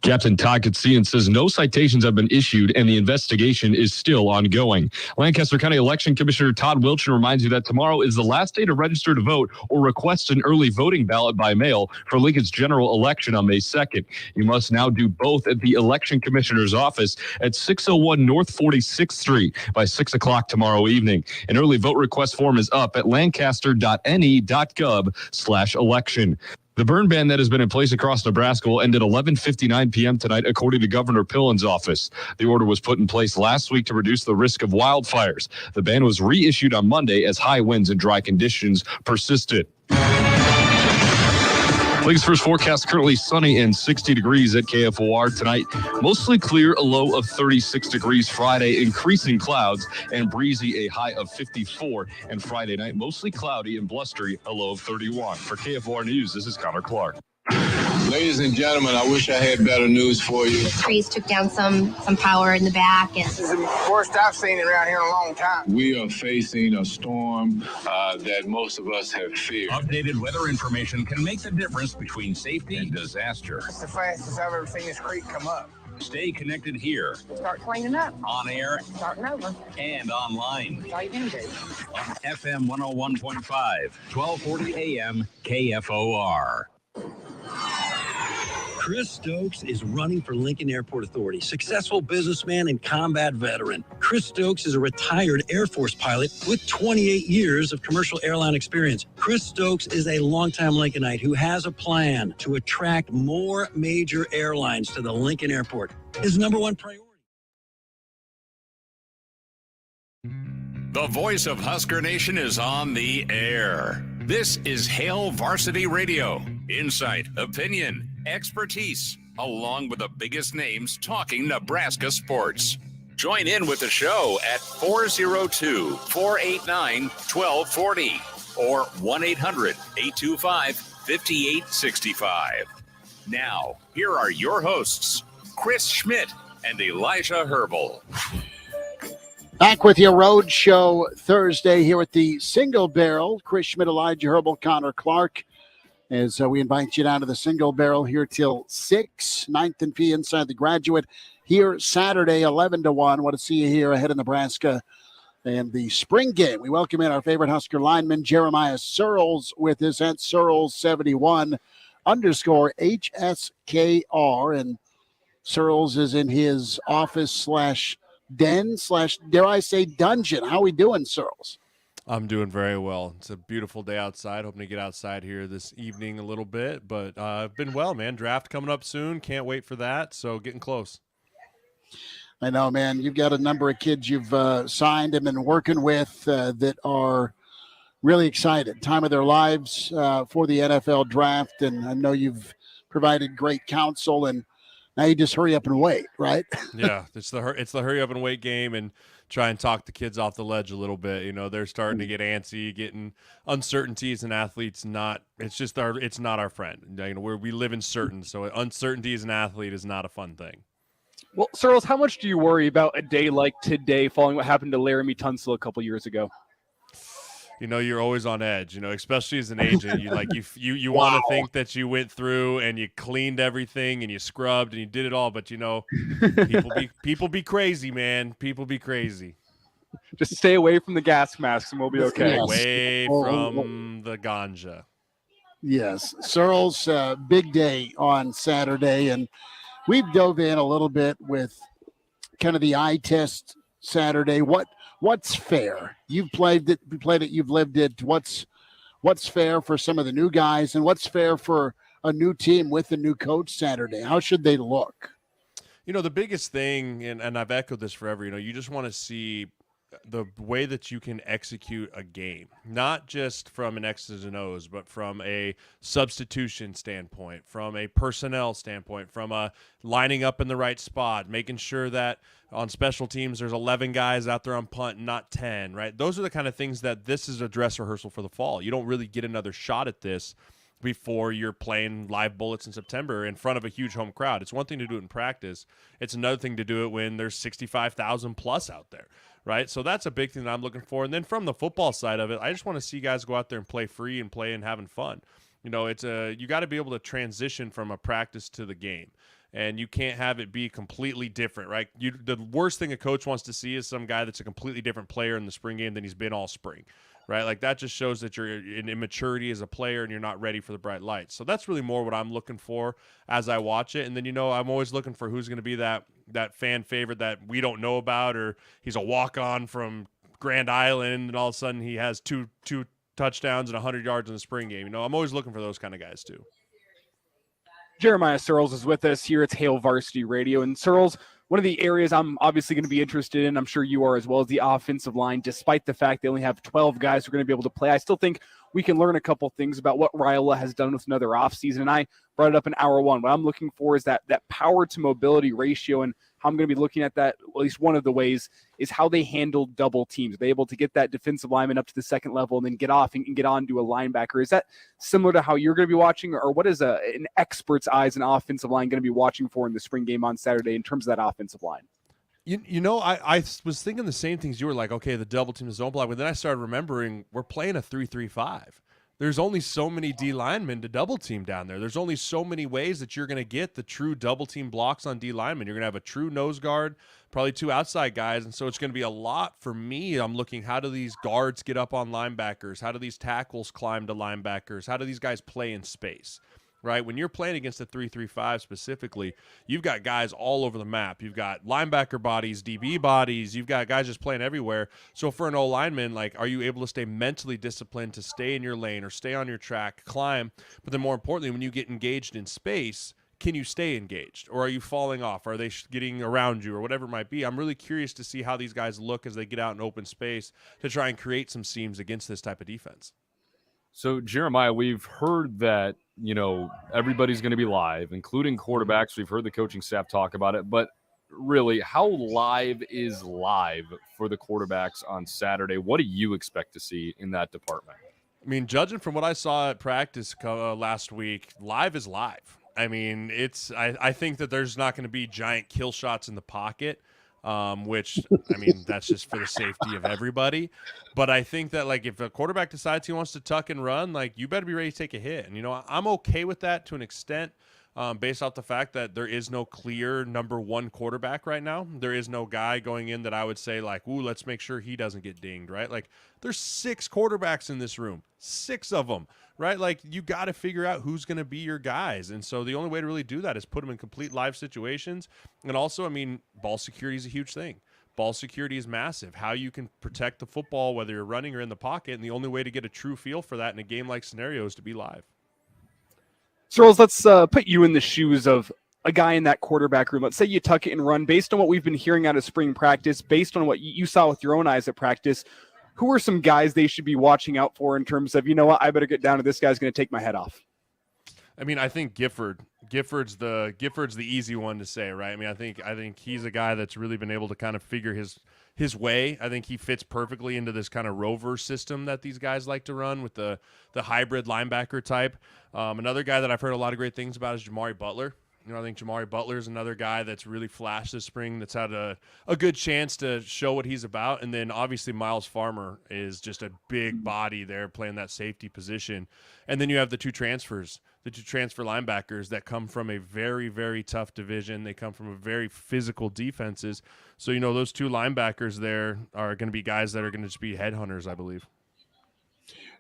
S4: Captain Todd Cutsian says no citations have been issued and the investigation is still ongoing. Lancaster County Election Commissioner Todd Wilchin reminds you that tomorrow is the last day to register to vote or request an early voting ballot by mail for Lincoln's general election on May 2nd. You must now do both at the Election Commissioner's office at 601 North 46th Street by 6 o'clock tomorrow evening. An early vote request form is up at lancaster.ne.gov/election. The burn ban that has been in place across Nebraska will end at 11:59 p.m. tonight, according to Governor Pillen's office. The order was put in place last week to reduce the risk of wildfires. The ban was reissued on Monday as high winds and dry conditions persisted. Lincoln's first forecast currently sunny and 60 degrees at KFOR tonight. Mostly clear, a low of 36 degrees Friday, increasing clouds and breezy, a high of 54. And Friday night, mostly cloudy and blustery, a low of 31. For KFOR News, this is Connor Clark.
S11: Ladies and gentlemen, I wish I had better news for you.
S12: Trees took down some power in the back. And
S11: This is the worst I've seen around here in a long time. We are facing a storm that most of us have feared.
S14: Updated weather information can make the difference between safety and disaster.
S11: It's the fastest I've ever seen this creek come up.
S14: Stay connected here,
S12: start cleaning up.
S14: on air,
S12: Starting over.
S14: and online.
S12: That's all you can do.
S14: On FM 101.5, 1240 AM, KFOR.
S20: Chris Stokes is running for Lincoln Airport Authority. Successful businessman and combat veteran. Chris Stokes is a retired Air Force pilot with 28 years of commercial airline experience. Chris Stokes is a longtime Lincolnite who has a plan to attract more major airlines to the Lincoln Airport. His number one priority.
S1: The voice of Husker Nation is on the air. This is Hail Varsity Radio. Insight, opinion, expertise, along with the biggest names talking Nebraska sports. Join in with the show at 402-489-1240 or 1-800-825-5865. Now, here are your hosts, Chris Schmidt and Elijah Herbel.
S2: Back with your road show Thursday here at the Single Barrel. Chris Schmidt, Elijah Herbel, Connor Clark. As we invite you down to the Single Barrel here till 6, 9th and P inside the Graduate here Saturday, 11 to 1. Want to see you here ahead of Nebraska and the spring game. We welcome in our favorite Husker lineman, Jeremiah Sirles, with us at Sirles71_HSKR. And Sirles is in his office / den / dare I say dungeon. How we doing, Sirles?
S22: I'm doing very well. It's a beautiful day outside. Hoping to get outside here this evening a little bit, but I've been well, man. Draft coming up soon. Can't wait for that. So getting close.
S2: I know, man. You've got a number of kids you've signed and been working with that are really excited. Time of their lives for the NFL draft, and I know you've provided great counsel, and now you just hurry up and wait, right?
S22: Yeah, it's the hurry up and wait game, and try and talk the kids off the ledge a little bit. You know, they're starting to get antsy, getting uncertainties, and athletes it's not our friend. You know, we live in certain, so uncertainty as an athlete is not a fun thing.
S3: Well, Sirles, how much do you worry about a day like today following what happened to Laramie Tunsil a couple years ago?
S22: You know, you're always on edge, you know, especially as an agent. You want to think that you went through and you cleaned everything and you scrubbed and you did it all, but you know, people be crazy, man. People be crazy.
S3: Just stay away from the gas masks and we'll be okay.
S2: Yes.
S22: Away from the ganja.
S2: Yes. Sirles, big day on Saturday, and we've dove in a little bit with kind of the eye test Saturday. What's fair? You've played it, you've lived it. What's fair for some of the new guys, and what's fair for a new team with a new coach Saturday? How should they look?
S22: You know, the biggest thing, and I've echoed this forever, you know, you just want to see the way that you can execute a game, not just from an X's and O's, but from a substitution standpoint, from a personnel standpoint, from a lining up in the right spot, making sure that on special teams there's 11 guys out there on punt, not 10, right? Those are the kind of things that this is a dress rehearsal for the fall. You don't really get another shot at this before you're playing live bullets in September in front of a huge home crowd. It's one thing to do it in practice. It's another thing to do it when there's 65,000 plus out there, right? So that's a big thing that I'm looking for. And then from the football side of it, I just want to see guys go out there and play free and play and having fun. You know, you got to be able to transition from a practice to the game. And you can't have it be completely different, right? The worst thing a coach wants to see is some guy that's a completely different player in the spring game than he's been all spring, right? Like that just shows that you're in immaturity as a player and you're not ready for the bright lights. So that's really more what I'm looking for as I watch it. And then, you know, I'm always looking for who's going to be that fan favorite that we don't know about, or he's a walk-on from Grand Island and all of a sudden he has two touchdowns and 100 yards in the spring game. You know, I'm always looking for those kind of guys too.
S3: Jeremiah Sirles is with us here at Hail Varsity Radio. And Sirles, one of the areas I'm obviously going to be interested in, I'm sure you are as well, is the offensive line. Despite the fact they only have 12 guys who are going to be able to play, I still think we can learn a couple things about what Rhule has done with another offseason. And I brought it up in hour one. What I'm looking for is that power to mobility ratio. And how I'm going to be looking at that, at least one of the ways, is how they handle double teams. Are they able to get that defensive lineman up to the second level and then get off and get on to a linebacker? Is that similar to how you're going to be watching, or what is an expert's eyes and offensive line going to be watching for in the spring game on Saturday in terms of that offensive line?
S22: I was thinking the same things you were like, okay, the double team is zone block, but then I started remembering we're playing a 3-3-5. There's only so many D linemen to double team down there. There's only so many ways that you're going to get the true double team blocks on D linemen. You're going to have a true nose guard, probably 2 outside guys, and so it's going to be a lot for me. I'm looking, how do these guards get up on linebackers? How do these tackles climb to linebackers? How do these guys play in space? Right? When you're playing against the 3-3-5 specifically, you've got guys all over the map. You've got linebacker bodies, DB bodies. You've got guys just playing everywhere. So for an O-lineman, like, are you able to stay mentally disciplined to stay in your lane or stay on your track, climb? But then more importantly, when you get engaged in space, can you stay engaged? Or are you falling off? Are they getting around you or whatever it might be? I'm really curious to see how these guys look as they get out in open space to try and create some seams against this type of defense.
S4: So, Jeremiah, we've heard that, everybody's going to be live, including quarterbacks. We've heard the coaching staff talk about it. But really, how live is live for the quarterbacks on Saturday? What do you expect to see in that department?
S22: I mean, judging from what I saw at practice last week, live is live. I mean, I think that there's not going to be giant kill shots in the pocket. Which, I mean, that's just for the safety of everybody. But I think that, like, if a quarterback decides he wants to tuck and run, like, you better be ready to take a hit. And, I'm okay with that to an extent, based off the fact that there is no clear number one quarterback right now. There is no guy going in that I would say, like, ooh, let's make sure he doesn't get dinged, right? Like, there's 6 quarterbacks in this room, 6 of them, right? Like, you got to figure out who's going to be your guys. And so the only way to really do that is put them in complete live situations. And also, I mean, ball security is a huge thing. Ball security is massive. How you can protect the football, whether you're running or in the pocket. And the only way to get a true feel for that in a game-like scenario is to be live.
S3: Sirles, let's put you in the shoes of a guy in that quarterback room. Let's say you tuck it and run. Based on what we've been hearing out of spring practice, based on what you saw with your own eyes at practice, who are some guys they should be watching out for in terms of, I better get down to this guy's going to take my head off?
S22: I mean, I think Gifford's the easy one to say, right? I mean, I think he's a guy that's really been able to kind of figure his way. I think he fits perfectly into this kind of rover system that these guys like to run with the hybrid linebacker type. Another guy that I've heard a lot of great things about is Jamari Butler. I think Jamari Butler is another guy that's really flashed this spring, that's had a good chance to show what he's about. And then obviously Miles Farmer is just a big body there playing that safety position. And then you have the two transfer linebackers that come from a very, very tough division. They come from a very physical defenses. So, those 2 linebackers there are going to be guys that are going to just be headhunters, I believe.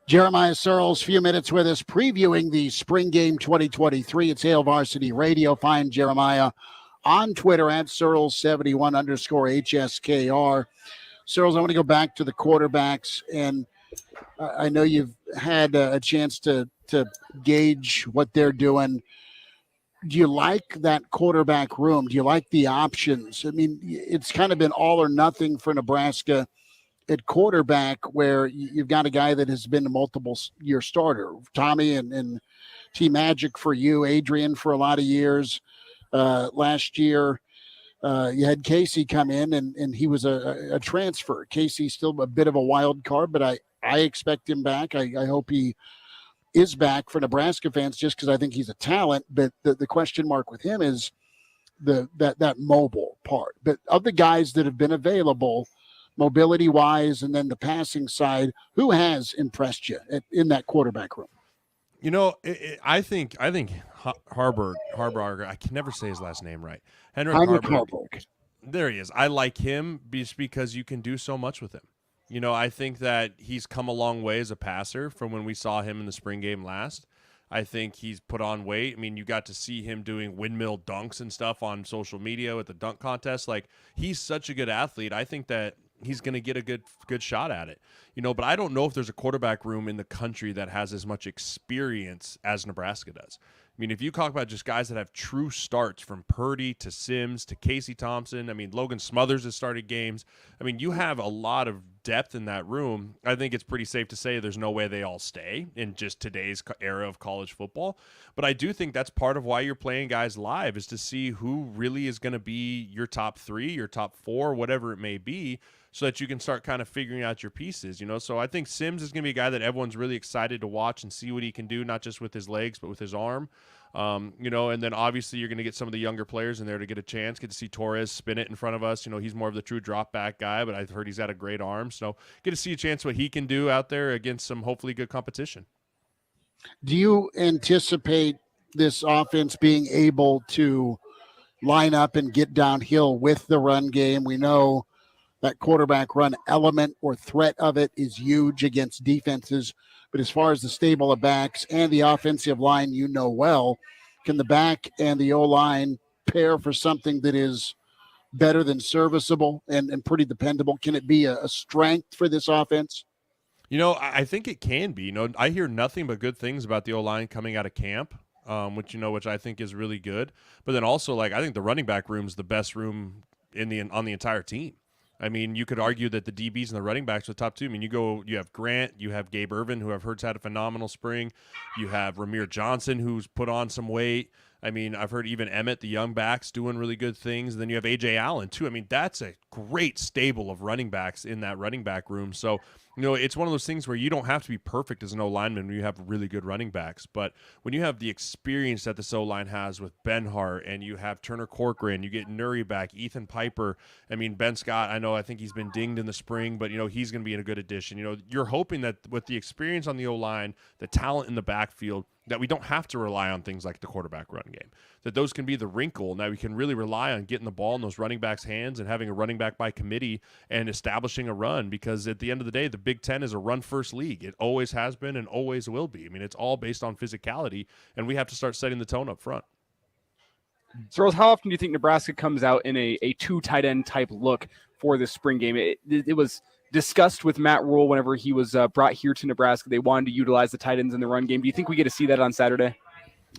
S2: Jeremiah Sirles, few minutes with us, previewing the spring game 2023. It's Hail Varsity Radio. Find Jeremiah on Twitter at Sirles71_HSKR. Sirles, I want to go back to the quarterbacks, and I know you've had a chance to gauge what they're doing. Do you like that quarterback room? Do you like the options? I mean, it's kind of been all or nothing for Nebraska at quarterback, where you've got a guy that has been a multiple-year starter. Tommy and Team Magic for you, Adrian for a lot of years. Last year, you had Casey come in, and he was a transfer. Casey's still a bit of a wild card, but I expect him back. I hope he is back for Nebraska fans, just because I think he's a talent. But the question mark with him is that mobile part. But of the guys that have been available, mobility-wise, and then the passing side, who has impressed you in that quarterback room?
S22: I think Harburg, I can never say his last name right.
S2: Heinrich Harburg.
S22: There he is. I like him just because you can do so much with him. I think that he's come a long way as a passer from when we saw him in the spring game last. I think he's put on weight. I mean, you got to see him doing windmill dunks and stuff on social media at the dunk contest. Like, he's such a good athlete. I think that he's going to get a good shot at it, but I don't know if there's a quarterback room in the country that has as much experience as Nebraska does. I mean, if you talk about just guys that have true starts, from Purdy to Sims to Casey Thompson, I mean, Logan Smothers has started games. I mean, you have a lot of depth in that room, I think it's pretty safe to say there's no way they all stay in just today's era of college football. But I do think that's part of why you're playing guys live, is to see who really is going to be your top 3, your top 4, whatever it may be, so that you can start kind of figuring out your pieces, So I think Sims is going to be a guy that everyone's really excited to watch and see what he can do, not just with his legs, but with his arm. And then obviously you're going to get some of the younger players in there to get a chance, get to see Torres spin it in front of us. He's more of the true drop back guy, but I've heard he's got a great arm. So get to see a chance what he can do out there against some hopefully good competition.
S2: Do you anticipate this offense being able to line up and get downhill with the run game? We know that quarterback run element or threat of it is huge against defenses. But as far as the stable of backs and the offensive line, well, can the back and the O-line pair for something that is better than serviceable and pretty dependable? Can it be a strength for this offense?
S22: I think it can be. I hear nothing but good things about the O-line coming out of camp, which I think is really good. But then also, I think the running back room is the best room on the entire team. I mean, you could argue that the DBs and the running backs are the top 2. I mean, you have Grant, you have Gabe Irvin, who I've heard's had a phenomenal spring. You have Ramir Johnson, who's put on some weight. I mean, I've heard even Emmett, the young backs, doing really good things. And then you have A.J. Allen, too. I mean, that's a great stable of running backs in that running back room. So, it's one of those things where you don't have to be perfect as an O-lineman when you have really good running backs. But when you have the experience that this O-line has with Benhart, and you have Turner Corcoran, you get Nuri back, Ethan Piper. I mean, Ben Scott, I think he's been dinged in the spring, but, he's going to be a good addition. You're hoping that with the experience on the O-line, the talent in the backfield, that we don't have to rely on things like the quarterback run game, that those can be the wrinkle. Now we can really rely on getting the ball in those running backs' hands and having a running back by committee and establishing a run, because at the end of the day, the Big Ten is a run-first league. It always has been and always will be. I mean, it's all based on physicality, and we have to start setting the tone up front.
S3: Sirles, how often do you think Nebraska comes out in a 2 tight end type look for this spring game? It was discussed with Matt Rhule whenever he was brought here to Nebraska. They wanted to utilize the tight ends in the run game. Do you think we get to see that on Saturday?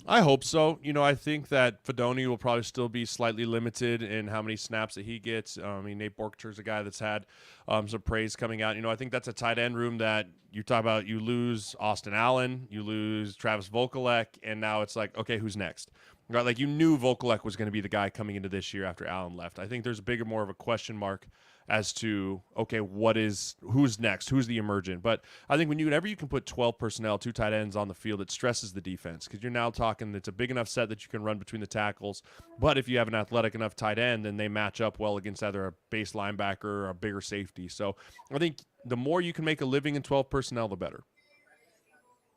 S22: I hope so. I think that Fedoni will probably still be slightly limited in how many snaps that he gets. Nate Borcher's a guy that's had some praise coming out. I think that's a tight end room that you talk about. You lose Austin Allen, you lose Travis Vokalek, and now it's like, okay, who's next? Right? Like, you knew Vokalek was going to be the guy coming into this year after Allen left. I think there's more of a question mark as to, okay, who's next? Who's the emergent? But I think whenever you can put 12 personnel, 2 tight ends on the field, it stresses the defense, because you're now talking it's a big enough set that you can run between the tackles. But if you have an athletic enough tight end, then they match up well against either a base linebacker or a bigger safety. So I think the more you can make a living in 12 personnel, the better.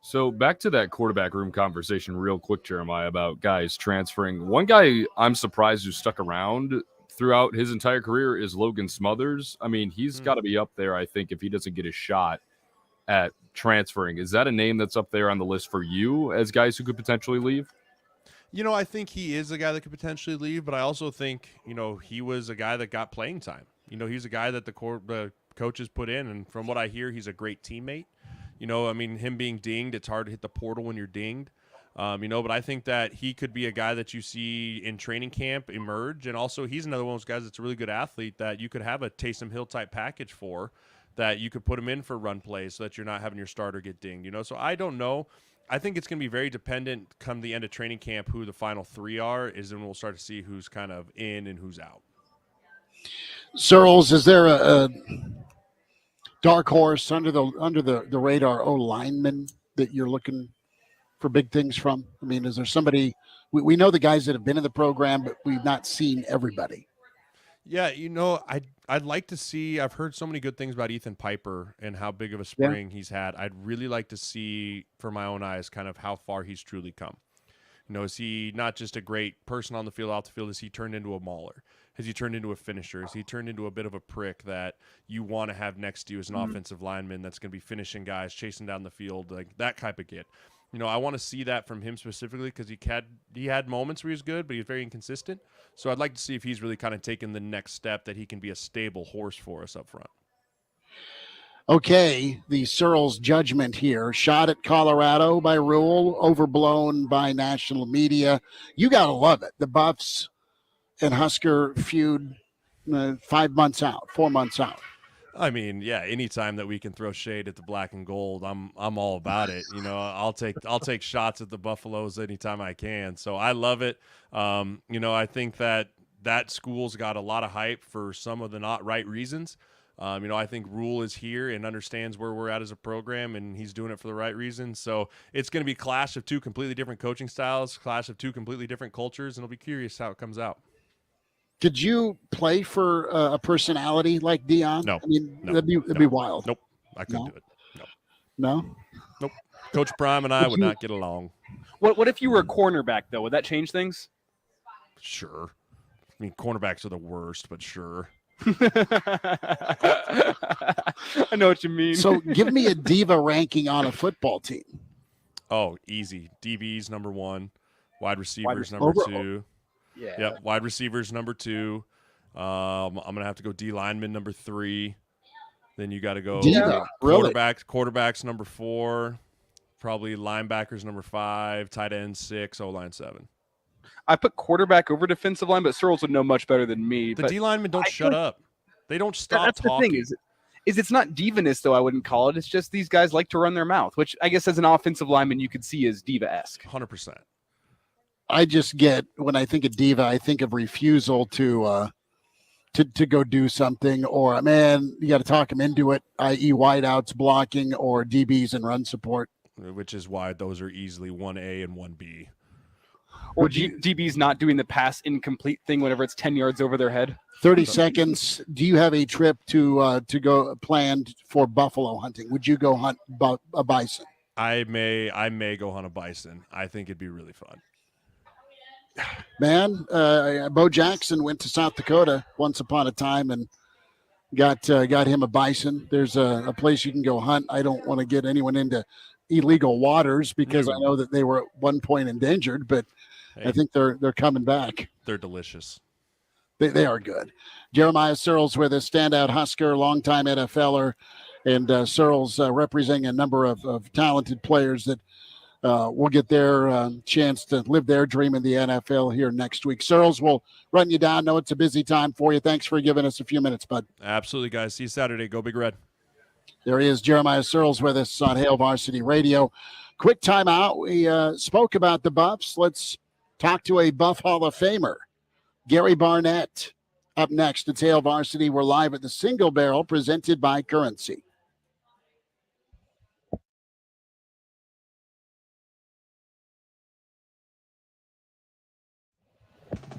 S4: So back to that quarterback room conversation real quick, Jeremiah, about guys transferring. One guy I'm surprised who stuck around throughout his entire career is Logan Smothers. I mean, he's got to be up there, I think, if he doesn't get a shot at transferring. Is that a name that's up there on the list for you as guys who could potentially leave?
S22: I think he is a guy that could potentially leave, but I also think, he was a guy that got playing time. He's a guy that the coaches put in, and from what I hear, he's a great teammate. Him being dinged, it's hard to hit the portal when you're dinged. But I think that he could be a guy that you see in training camp emerge. And also he's another one of those guys that's a really good athlete that you could have a Taysom Hill type package for, that you could put him in for run plays so that you're not having your starter get dinged, So I don't know. I think it's going to be very dependent come the end of training camp who the final 3 are, is then we'll start to see who's kind of in and who's out.
S2: Sirles, is there a dark horse under the radar O-lineman that you're looking for big things from? I mean, is there somebody we know the guys that have been in the program, but we've not seen everybody?
S22: Yeah, I'd like to see. I've heard so many good things about Ethan Piper and how big of a spring he's had. I'd really like to see, for my own eyes, kind of how far he's truly come. Is he not just a great person on the field, off the field? Is he turned into a mauler? Has he turned into a finisher? Has he turned into a bit of a prick that you want to have next to you as an offensive lineman that's going to be finishing guys, chasing down the field, like that type of kid? I want to see that from him specifically, because he had moments where he was good, but he was very inconsistent. So I'd like to see if he's really kind of taken the next step, that he can be a stable horse for us up front.
S2: Okay, the Sirles judgment here. Shot at Colorado by Rhule, overblown by national media. You got to love it. The Buffs and Husker feud 5 months out, 4 months out.
S22: I mean, yeah, anytime that we can throw shade at the black and gold, I'm all about it. You know, I'll take shots at the Buffaloes anytime I can. So I love it. You know, I think that school's got a lot of hype for some of the not right reasons. You know, I think Rhule is here and understands where we're at as a program, and he's doing it for the right reasons. So it's going to be a clash of two completely different coaching styles, clash of two completely different cultures, and I'll be curious how it comes out.
S2: Could you play for a personality like Deion?
S22: No.
S2: I mean,
S22: No.
S2: that'd be wild.
S22: Nope. I couldn't
S2: No?
S22: do it. No.
S2: No?
S22: Nope. Coach Prime and I would not get along.
S3: What if you were a cornerback, though? Would that change things?
S22: Sure. I mean, cornerbacks are the worst, but sure.
S3: I know what you mean.
S2: So give me a diva ranking on a football team.
S22: Oh, easy. DB's number 1. Wide receivers number
S2: over-
S22: 2.
S3: Yeah.
S22: Yep. Wide receivers number 2. I'm gonna have to go D lineman number 3. Then you got to go
S2: Diva, really?
S22: quarterbacks number 4. Probably linebackers number 5. Tight end 6. O-line 7.
S3: I put quarterback over defensive line, but Sirles would know much better than me.
S22: The
S3: but
S22: D linemen don't shut up. They don't stop
S3: that's
S22: talking.
S3: the thing is it's not divaness, though. I wouldn't call it. It's just these guys like to run their mouth, which I guess as an offensive lineman you could see as diva-esque.
S22: 100%.
S2: I just get, when I think of diva, I think of refusal to go do something, or, man, you got to talk them into it, i.e. wideouts, blocking, or DBs and run support.
S22: Which is why those are easily 1A and 1B.
S3: Or DBs not doing the pass incomplete thing whenever it's 10 yards over their head.
S2: 30 seconds. Do you have a trip to go planned for buffalo hunting? Would you go hunt a bison?
S22: I may go hunt a bison. I think it'd be really fun.
S2: Man, Bo Jackson went to South Dakota once upon a time and got him a bison. There's a place you can go hunt. I don't want to get anyone into illegal waters because I know that they were at one point endangered, but I think they're coming back.
S22: They're delicious.
S2: They are good. Jeremiah Sirles with us, standout Husker, longtime NFLer, and Sirles representing a number of talented players that will get their chance to live their dream in the NFL here next week. Sirles will run you down. Know it's a busy time for you. Thanks for giving us a few minutes, bud.
S22: Absolutely, guys. See you Saturday. Go Big Red.
S2: There he is, Jeremiah Sirles with us on Hail Varsity Radio. Quick timeout. We spoke about the Buffs. Let's talk to a Buff Hall of Famer, Gary Barnett. Up next, it's Hail Varsity. We're live at the Single Barrel presented by Currency.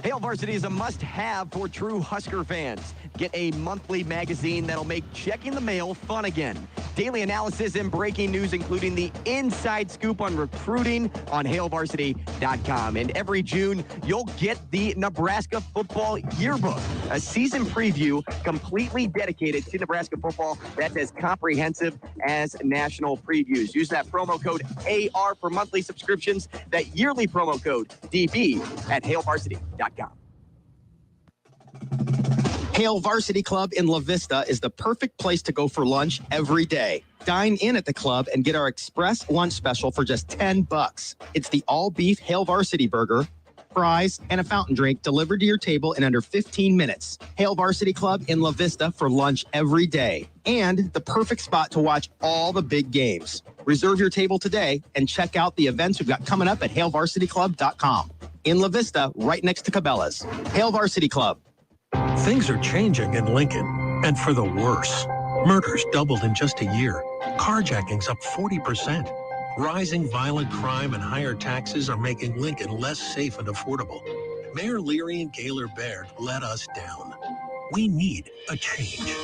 S5: Hail Varsity is a must-have for true Husker fans. Get a monthly magazine that'll make checking the mail fun again. Daily analysis and breaking news, including the inside scoop on recruiting on HailVarsity.com. And every June, you'll get the Nebraska Football Yearbook, a season preview completely dedicated to Nebraska football that's as comprehensive as national previews. Use that promo code AR for monthly subscriptions, that yearly promo code DB at HailVarsity.com.
S6: Hail Varsity Club in La Vista is the perfect place to go for lunch every day. Dine in at the club and get our express lunch special for just $10. It's the all-beef Hail Varsity burger, fries, and a fountain drink delivered to your table in under 15 minutes. Hail Varsity Club in La Vista for lunch every day. And the perfect spot to watch all the big games. Reserve your table today and check out the events we've got coming up at HailVarsityClub.com. In La Vista, right next to Cabela's. Hail Varsity Club.
S23: Things are changing in Lincoln, and for the worse. Murders doubled in just a year. Carjackings up 40%. Rising violent crime and higher taxes are making Lincoln less safe and affordable. Mayor Leary and Gaylor Baird let us down. We need a change.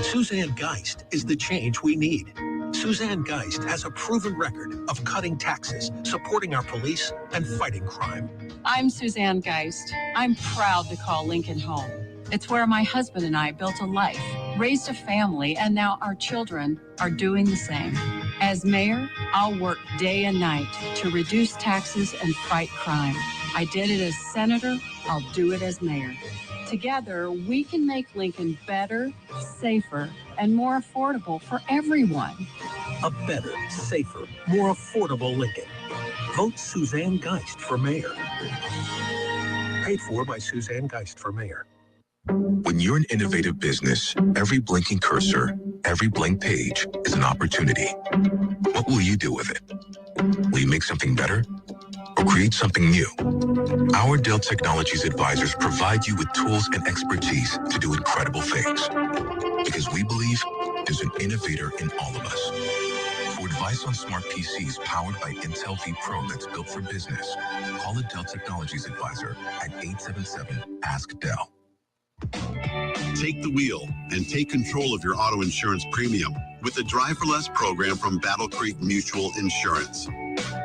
S23: Suzanne Geist is the change we need. Suzanne Geist has a proven record of cutting taxes, supporting our police, and fighting crime.
S24: I'm Suzanne Geist. I'm proud to call Lincoln home. It's where my husband and I built a life, raised a family, and now our children are doing the same. As mayor, I'll work day and night to reduce taxes and fight crime. I did it as senator, I'll do it as mayor. Together, we can make Lincoln better, safer, and more affordable for everyone.
S23: A better, safer, more affordable Lincoln. Vote Suzanne Geist for mayor. Paid for by Suzanne Geist for mayor.
S7: When you're an innovative business, every blinking cursor, every blank page is an opportunity. What will you do with it? Will you make something better or create something new? Our Dell Technologies advisors provide you with tools and expertise to do incredible things. Because we believe there's an innovator in all of us. For advice on smart PCs powered by Intel V Pro that's built for business, call a Dell Technologies advisor at 877-ASK-DELL.
S8: Take the wheel and take control of your auto insurance premium with the Drive for Less program from Battle Creek Mutual Insurance.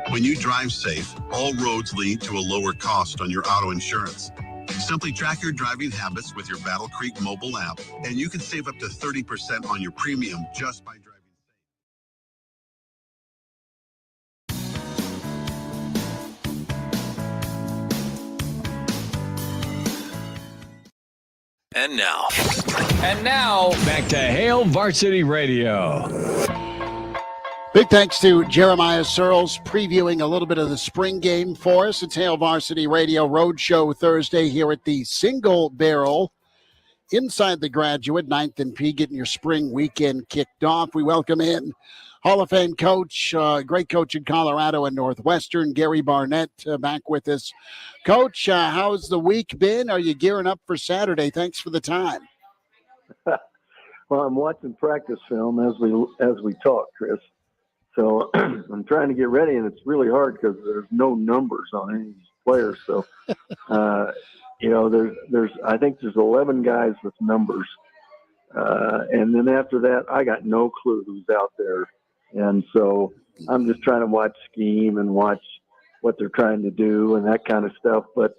S8: When you drive safe, all roads lead to a lower cost on your auto insurance. Simply track your driving habits with your Battle Creek mobile app, and you can save up to 30% on your premium just by driving.
S9: And now, back to Hail Varsity Radio.
S2: Big thanks to Jeremiah Sirles previewing a little bit of the spring game for us. It's Hail Varsity Radio Roadshow Thursday here at the Single Barrel inside the Graduate, 9th and P, getting your spring weekend kicked off. We welcome in Hall of Fame coach, great coach in Colorado and Northwestern, Gary Barnett, back with us. Coach, how's the week been? Are you gearing up for Saturday? Thanks for the time.
S10: Well, I'm watching practice film as we talk, Chris. So I'm trying to get ready, and it's really hard because there's no numbers on any of these players. So, I think there's 11 guys with numbers. And then after that, I got no clue who's out there. And so I'm just trying to watch scheme and watch what they're trying to do and that kind of stuff. But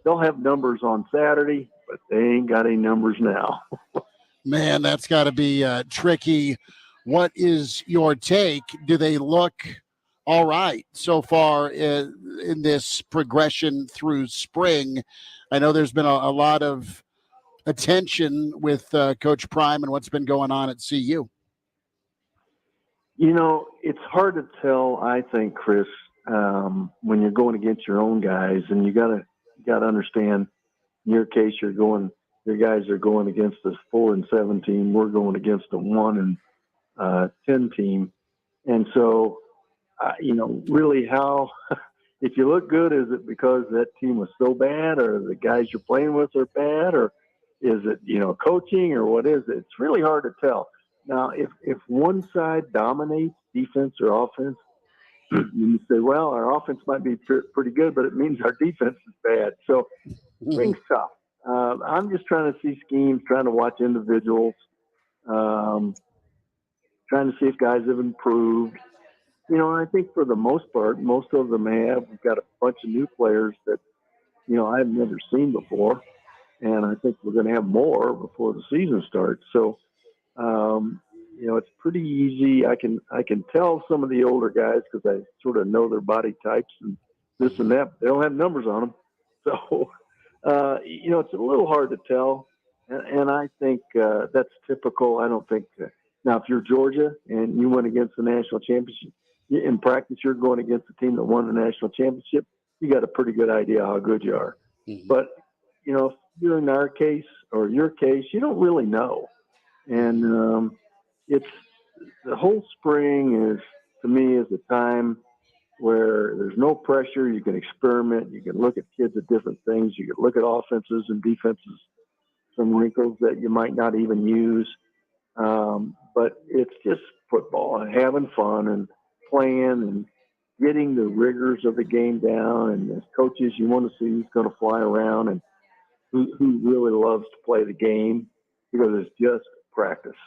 S10: they'll have numbers on Saturday, but they ain't got any numbers now.
S2: Man, that's got to be tricky. What is your take? Do they look all right so far in this progression through spring? I know there's been a lot of attention with Coach Prime and what's been going on at CU.
S10: It's hard to tell, I think, Chris, when you're going against your own guys, and you gotta understand. In your case, your guys are going against this 4-7 team. We're going against a 1-10 team, and so really, how if you look good, is it because that team was so bad, or the guys you're playing with are bad, or is it coaching, or what is it? It's really hard to tell. Now, if one side dominates, defense or offense, you say, well, our offense might be pretty good, but it means our defense is bad. So things tough. I'm just trying to see schemes, trying to watch individuals, trying to see if guys have improved. I think for the most part, most of them have. We've got a bunch of new players that, I've never seen before. And I think we're going to have more before the season starts. So, it's pretty easy. I can tell some of the older guys because I sort of know their body types and this and that. They don't have numbers on them. So, it's a little hard to tell. And I think that's typical. I don't think now, if you're Georgia and you went against the national championship, in practice, you're going against the team that won the national championship, you got a pretty good idea how good you are. Mm-hmm. But, if you're in our case or your case, you don't really know. And it's the whole spring is, to me, is a time where there's no pressure. You can experiment. You can look at kids at different things. You can look at offenses and defenses, some wrinkles that you might not even use. But it's just football and having fun and playing and getting the rigors of the game down. And as coaches, you want to see who's going to fly around and who really loves to play the game, because it's just practice.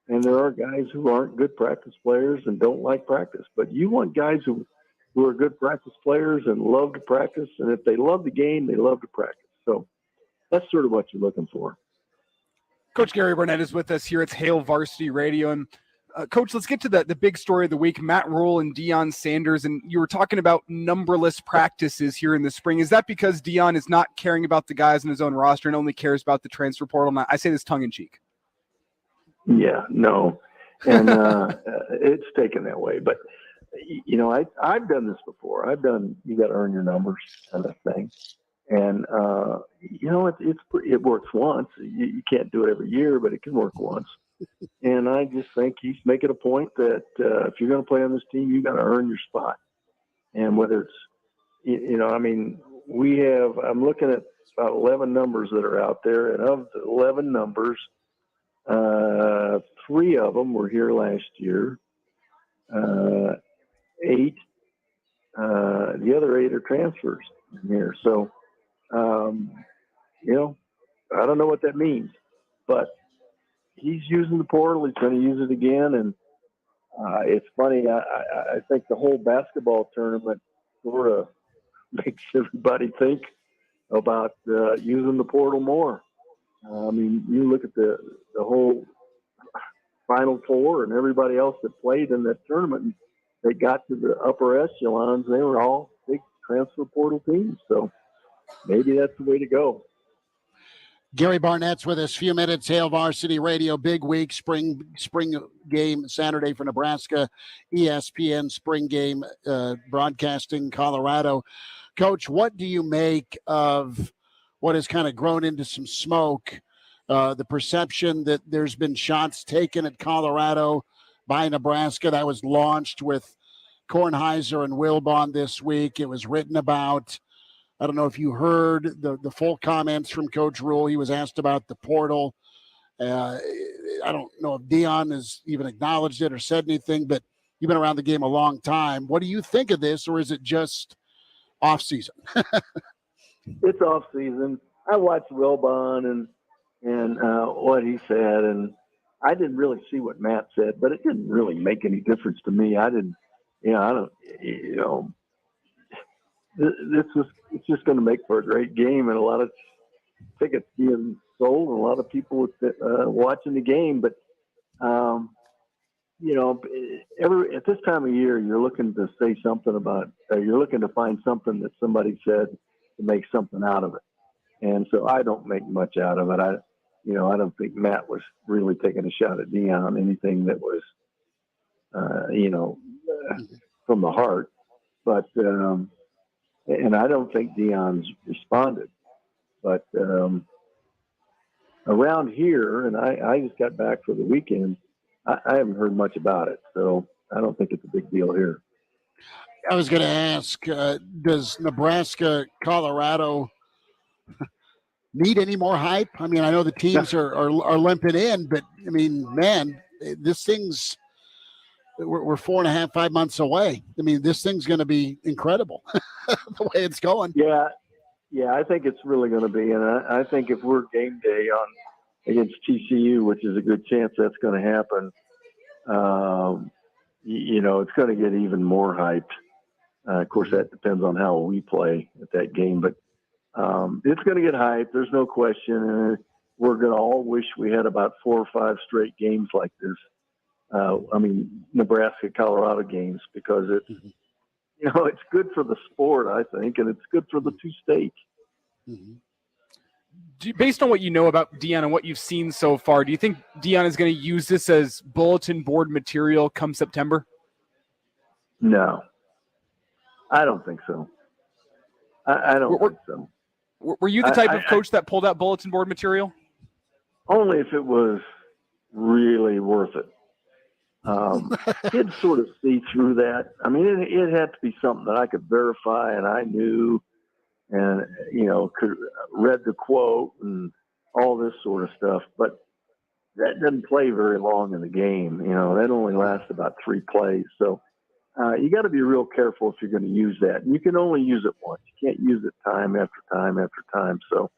S10: And there are guys who aren't good practice players and don't like practice. But you want guys who are good practice players and love to practice. And if they love the game, they love to practice. So that's sort of what you're looking for.
S3: Coach Gary Barnett is with us here. It's Hail Varsity Radio. And Coach, let's get to the big story of the week, Matt Rhule and Deion Sanders. And you were talking about numberless practices here in the spring. Is that because Deion is not caring about the guys in his own roster and only cares about the transfer portal? I say this tongue in cheek.
S10: Yeah, no. And it's taken that way. But, I've done this before. You got to earn your numbers kind of thing. And it works once. You can't do it every year, but it can work once. And I just think he's making a point that if you're going to play on this team, you got to earn your spot. And whether it's, I'm looking at about 11 numbers that are out there, and of the 11 numbers, 3 of them were here last year. 8, the other 8 are transfers in here. So, I don't know what that means, but he's using the portal. He's going to use it again. And it's funny. I think the whole basketball tournament sort of makes everybody think about using the portal more. You look at the whole Final Four and everybody else that played in that tournament, and they got to the upper echelons. They were all big transfer portal teams. So maybe that's the way to go.
S2: Gary Barnett's with us. Few minutes. Hail Varsity Radio. Big week. Spring game Saturday for Nebraska. ESPN spring game broadcasting Colorado. Coach, what do you make of what has kind of grown into some smoke? The perception that there's been shots taken at Colorado by Nebraska. That was launched with Kornheiser and Wilbon this week. It was written about. I don't know if you heard the full comments from Coach Rhule. He was asked about the portal. I don't know if Deion has even acknowledged it or said anything, but you've been around the game a long time. What do you think of this, or is it just off season?
S10: It's off season. I watched Wilbon and what he said, and I didn't really see what Matt said, but it didn't really make any difference to me. It's just going to make for a great game and a lot of tickets being sold and a lot of people watching the game. But, at this time of year, you're looking to say something about, you're looking to find something that somebody said to make something out of it. And so I don't make much out of it. I don't think Matt was really taking a shot at Deion, anything that was, from the heart. But, and I don't think Deion's responded. But around here, and I just got back for the weekend, I haven't heard much about it. So I don't think it's a big deal here.
S2: I was going to ask, does Nebraska, Colorado need any more hype? I mean, I know the teams are limping in, but, I mean, man, this thing's – we're 4.5, 5 months away. I mean, this thing's going to be incredible the way it's going.
S10: Yeah, I think it's really going to be. And I think if we're game day against TCU, which is a good chance that's going to happen, it's going to get even more hyped. Of course, that depends on how we play at that game. But it's going to get hyped. There's no question. We're going to all wish we had about 4 or 5 straight games like this. Nebraska, Colorado games, because it's good for the sport, I think, and it's good for the 2 states.
S3: Based on what you know about Deion and what you've seen so far, do you think Deion is going to use this as bulletin board material come September?
S10: No, I don't think so. I don't think so.
S3: Were you the type of coach that pulled out bulletin board material?
S10: Only if it was really worth it. Kids sort of see through that. I mean, it had to be something that I could verify and I knew and, read the quote and all this sort of stuff. But that doesn't play very long in the game. That only lasts about 3 plays. So you got to be real careful if you're going to use that. And you can only use it once. You can't use it time after time after time. So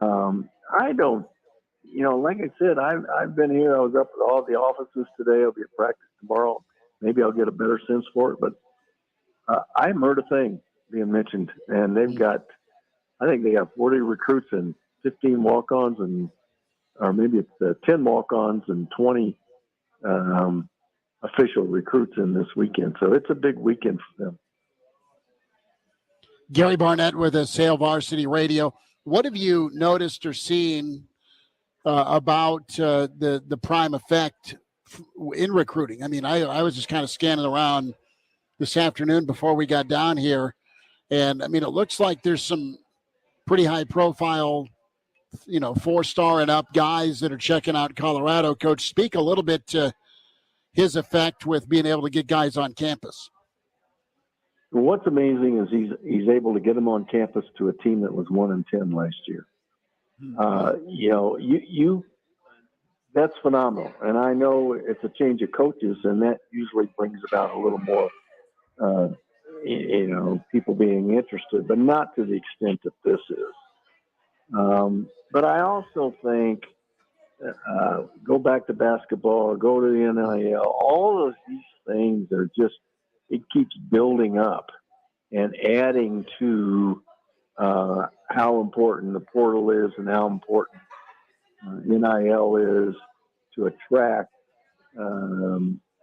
S10: I don't. Like I said, I've been here. I was up at all the offices today. I'll be at practice tomorrow. Maybe I'll get a better sense for it. But I haven't heard a thing being mentioned. And they've got, I think they got 40 recruits and 15 walk-ons, or maybe it's 10 walk-ons and 20 official recruits in this weekend. So it's a big weekend for them.
S2: Gary Barnett with us, Hail Varsity Radio. What have you noticed or seen about the prime effect in recruiting? I mean, I was just kind of scanning around this afternoon before we got down here, and I mean, it looks like there's some pretty high profile, 4-star and up guys that are checking out Colorado. Coach, speak a little bit to his effect with being able to get guys on campus.
S10: Well, what's amazing is he's able to get them on campus to a team that was 1-10 last year. That's phenomenal. And I know it's a change of coaches, and that usually brings about a little more, people being interested, but not to the extent that this is. But I also think, go back to basketball, go to the NIL, all of these things are just, it keeps building up and adding to how important the portal is and how important NIL is to attract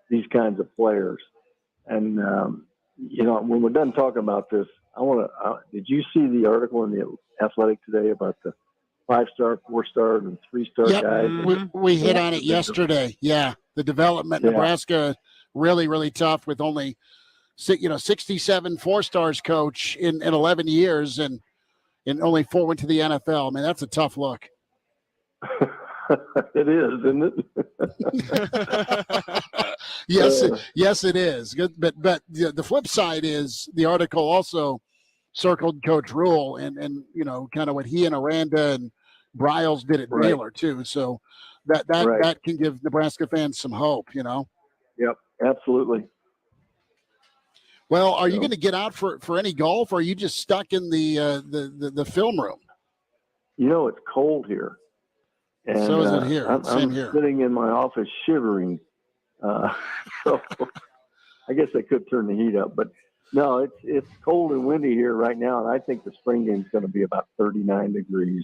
S10: these kinds of players. And, when we're done talking about this, did you see the article in the Athletic today about the 5-star, 4-star, and 3-star guys?
S2: We hit on it yesterday. Yeah, the development.
S10: Yeah.
S2: Nebraska really, really tough with only 67 4-stars, coach, in 11 years, and only 4 went to the NFL. I mean, that's a tough look.
S10: It is, isn't it?
S2: Yes, it is. Good, but the flip side is the article also circled Coach Rhule and kind of what he and Aranda and Bryles did at Baylor too. So that can give Nebraska fans some hope.
S10: Yep, absolutely.
S2: Well, are you going to get out for any golf, or are you just stuck in the film room?
S10: It's cold here. And,
S2: so is it here.
S10: I'm
S2: here.
S10: Sitting in my office shivering. So I guess I could turn the heat up, but no, it's cold and windy here right now, and I think the spring game is going to be about 39 degrees,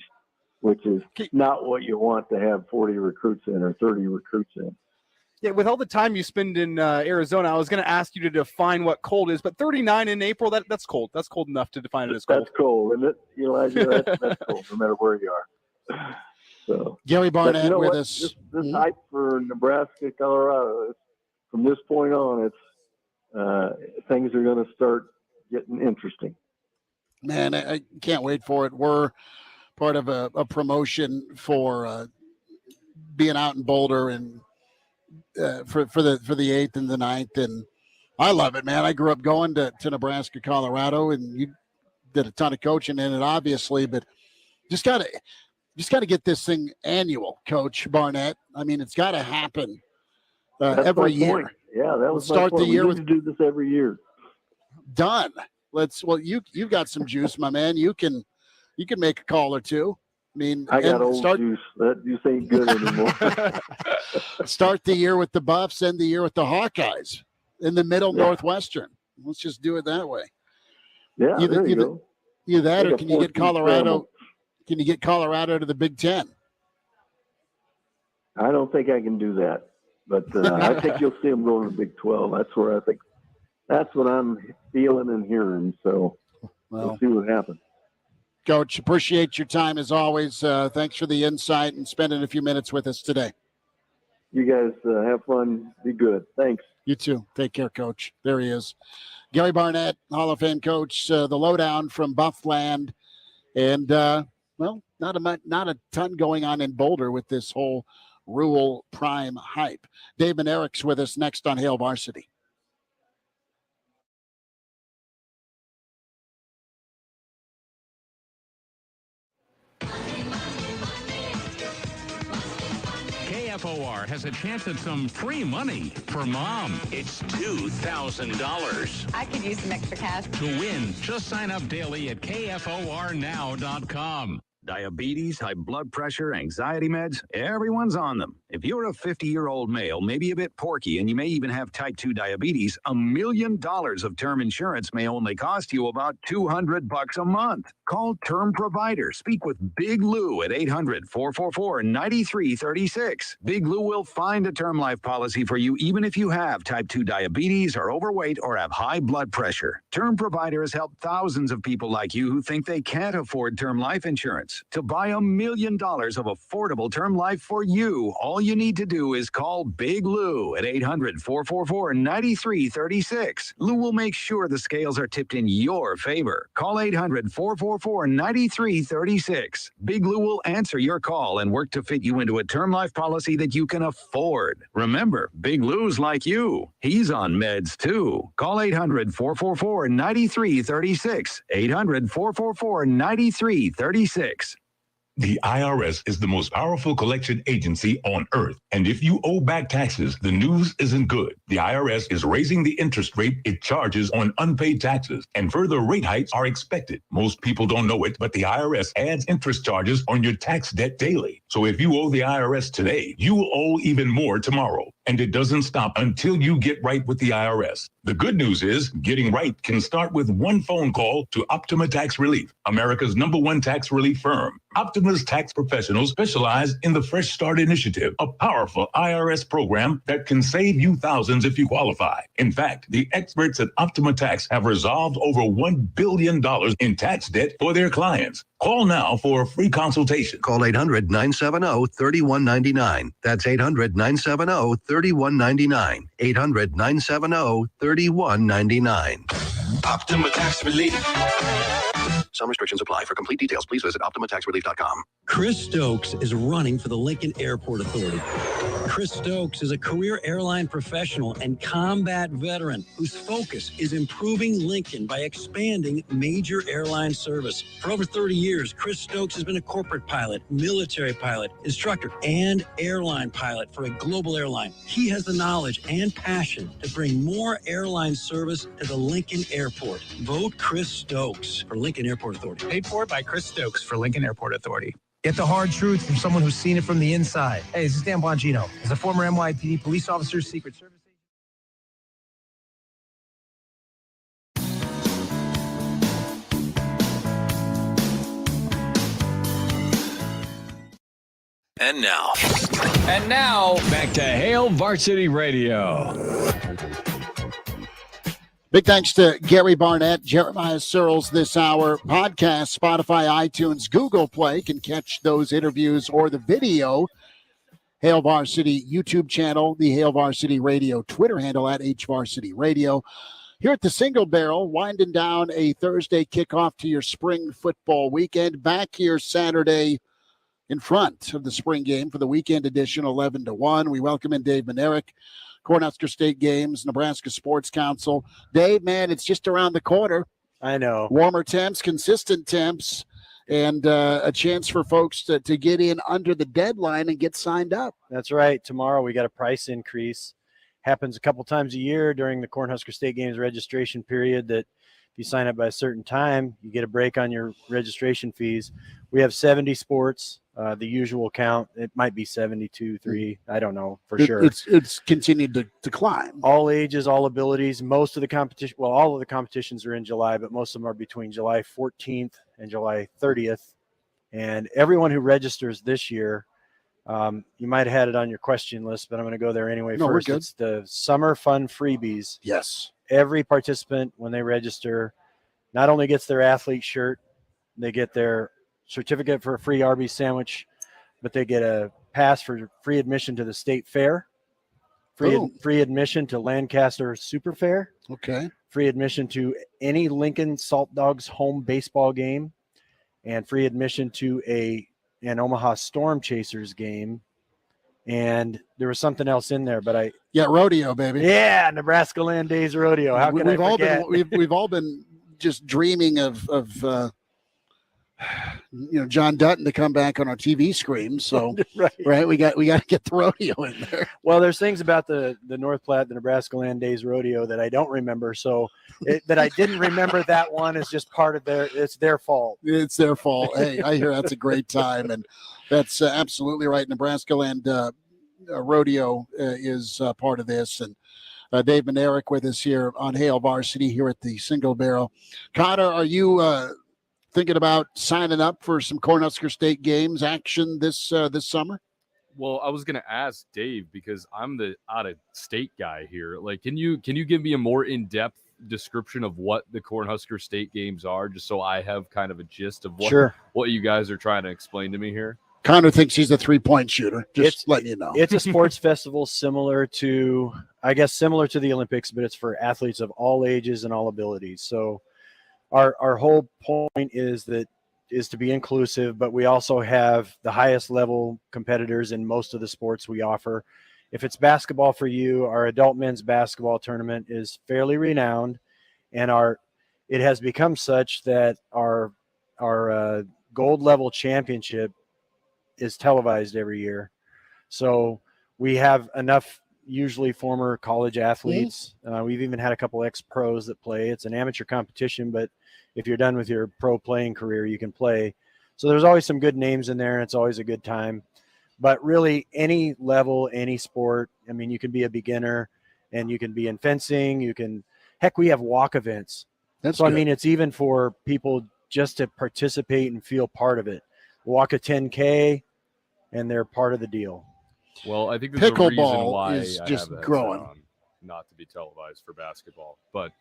S10: which is not what you want to have 40 recruits in or 30 recruits in.
S3: Yeah, with all the time you spend in Arizona, I was going to ask you to define what cold is, but 39 in April, that's cold. That's cold enough to define it as cold.
S10: That's cold, isn't it? Elijah, that's cold, no matter where you are. So
S2: Gary Barnett with us.
S10: This hype for Nebraska, Colorado, from this point on, it's things are going to start getting interesting.
S2: Man, I can't wait for it. We're part of a promotion for being out in Boulder and for the 8th and the 9th, and I love it, man. I grew up going to Nebraska, Colorado, and you did a ton of coaching in it, obviously, but just got to get this thing annual, Coach Barnett. I mean, it's got to happen every year.
S10: Point. Yeah, that was
S2: start the year with
S10: to do this every year.
S2: Done. You've got some juice, my man. You can make a call or two. I mean,
S10: I got old juice. That juice ain't good anymore.
S2: Start the year with the Buffs, end the year with the Hawkeyes in the middle Northwestern. Let's just do it that way.
S10: Yeah, there you go.
S2: Either that, or can you get Colorado? Can you get Colorado to the Big Ten?
S10: I don't think I can do that, but I think you'll see them go to the Big 12. That's where I think. That's what I'm feeling and hearing. So we'll see what happens.
S2: Coach, appreciate your time as always. Thanks for the insight and spending a few minutes with us today.
S10: You guys have fun. Be good. Thanks.
S2: You too. Take care, Coach. There he is. Gary Barnett, Hall of Fame coach, the lowdown from Buffland. And, not a ton going on in Boulder with this whole Rhule Prime hype. Dave Mlnarik's with us next on Hail Varsity.
S9: KFOR has a chance at some free money for Mom. It's $2,000.
S12: I could use some extra cash.
S9: To win, just sign up daily at KFORnow.com.
S14: Diabetes, high blood pressure, anxiety meds, everyone's on them. If you're a 50-year-old male, maybe a bit porky, and you may even have type 2 diabetes, $1 million of term insurance may only cost you about $200 a month. Call Term Provider. Speak with Big Lou at 800-444-9336. Big Lou will find a term life policy for you even if you have type 2 diabetes, are overweight, or have high blood pressure. Term Provider has helped thousands of people like you who think they can't afford term life insurance. chance to buy $1 million of affordable term life for you. All you need to do is call Big Lou at 800-444-9336. Lou will make sure the scales are tipped in your favor. Call 800-444-9336. Big Lou will answer your call and work to fit you into a term life policy that you can afford. Remember, Big Lou's like you. He's on meds too. Call 800-444-9336. 800-444-9336.
S13: The IRS is the most powerful collection agency on earth. And if you owe back taxes, the news isn't good. The IRS is raising the interest rate it charges on unpaid taxes, and further rate hikes are expected. Most people don't know it, but the IRS adds interest charges on your tax debt daily. So if you owe the IRS today, you will owe even more tomorrow. And it doesn't stop until you get right with the IRS. The good news is getting right can start with one phone call to Optima Tax Relief, America's #1 tax relief firm. Optima's tax professionals specialize in the Fresh Start Initiative, a powerful IRS program that can save you thousands if you qualify. In fact, the experts at Optima Tax have resolved over $1 billion in tax debt for their clients. Call now for a free consultation.
S15: Call 800-970-3199. That's 800-970-3199. 800-970-3199. Optima Tax Relief. Some restrictions apply. For complete details, please visit OptimaTaxRelief.com.
S20: Chris Stokes is running for the Lincoln Airport Authority. Chris Stokes is a career airline professional and combat veteran whose focus is improving Lincoln by expanding major airline service. For over 30 years, Chris Stokes has been a corporate pilot, military pilot, instructor, and airline pilot for a global airline. He has the knowledge and passion to bring more airline service to the Lincoln Airport. Vote Chris Stokes for Lincoln Airport Authority.
S16: Paid for by Chris Stokes for Lincoln Airport Authority. Get the hard truth from someone who's seen it from the inside. Hey, this is Dan Bongino. As a former NYPD police officer, Secret Service
S18: And now, back to Hail Varsity Radio.
S2: Big thanks to Gary Barnett, Jeremiah Sirles this hour. Podcast, Spotify, iTunes, Google Play can catch those interviews or the video. Hail Varsity YouTube channel, the Hail Varsity Radio Twitter handle at HVarsity Radio. Here at the Single Barrel, winding down a Thursday kickoff to your spring football weekend. Back here Saturday in front of the spring game for the weekend edition, 11-1. We welcome in Dave Mlnarik, Cornhusker State Games, Nebraska Sports Council. Dave, man, it's just around the corner.
S25: I know.
S2: Warmer temps, consistent temps, and a chance for folks to get in under the deadline and get signed up.
S25: That's right. Tomorrow we got a price increase. Happens a couple times a year during the Cornhusker State Games registration period that if you sign up by a certain time, you get a break on your registration fees. We have 70 sports. The usual count, it might be 72, 3. I don't know for sure.
S2: It's continued to climb.
S25: All ages, all abilities. Most of the competition, well, all of the competitions are in July, but most of them are between July 14th and July 30th. And everyone who registers this year, you might have had it on your question list, but I'm going to go there anyway.
S2: No,
S25: first.
S2: we're good.
S25: It's the summer fun freebies.
S2: Yes.
S25: Every participant, when they register, not only gets their athlete shirt, they get their certificate for a free Arby's sandwich, but they get a pass for free admission to the state fair, free admission to Lancaster Super Fair, free admission to any Lincoln Salt Dogs home baseball game, and free admission to an Omaha Storm Chasers game. And there was something else in there, but
S2: rodeo, baby.
S25: Yeah, Nebraska Land Days Rodeo. How can I forget?
S2: We've all been just dreaming of John Dutton to come back on our TV screen. So right, we got to get the rodeo in there.
S25: Well, there's things about the North Platte, the Nebraska Land Days Rodeo that I don't remember. So that I didn't remember that one is just part of it's their fault.
S2: It's their fault. Hey, I hear that's a great time, and that's absolutely right. Nebraska Land Rodeo is part of this, and Dave Mlnarik with us here on Hail Varsity here at the Single Barrel. Connor, are you thinking about signing up for some Cornhusker State Games action this summer?
S4: Well, I was gonna ask Dave because I'm the out-of-state guy here. Like, can you give me a more in-depth description of what the Cornhusker State Games are, just so I have kind of a gist of what
S25: Sure.
S4: what you guys are trying to explain to me here?
S2: Connor thinks he's a 3-point shooter. Just letting you know.
S25: It's a sports festival similar to the Olympics, but it's for athletes of all ages and all abilities. So our whole point is to be inclusive, but we also have the highest level competitors in most of the sports we offer. If it's basketball for you, our adult men's basketball tournament is fairly renowned, and it has become such that our gold level championship is televised every year. So we have enough usually former college athletes. We've even had a couple ex-pros that play. It's an amateur competition, but if you're done with your pro playing career, you can play. So there's always some good names in there, and it's always a good time. But really, any level, any sport, I mean, you can be a beginner, and you can be in fencing. Heck, we have walk events.
S2: That's
S25: so,
S2: good.
S25: I mean, it's even for people just to participate and feel part of it. Walk a 10K, and they're part of the deal.
S4: Well, I think there's a reason
S2: Pickleball
S4: why
S2: is
S4: I
S2: just
S4: have that
S2: growing.
S4: set on, not to be televised for basketball, but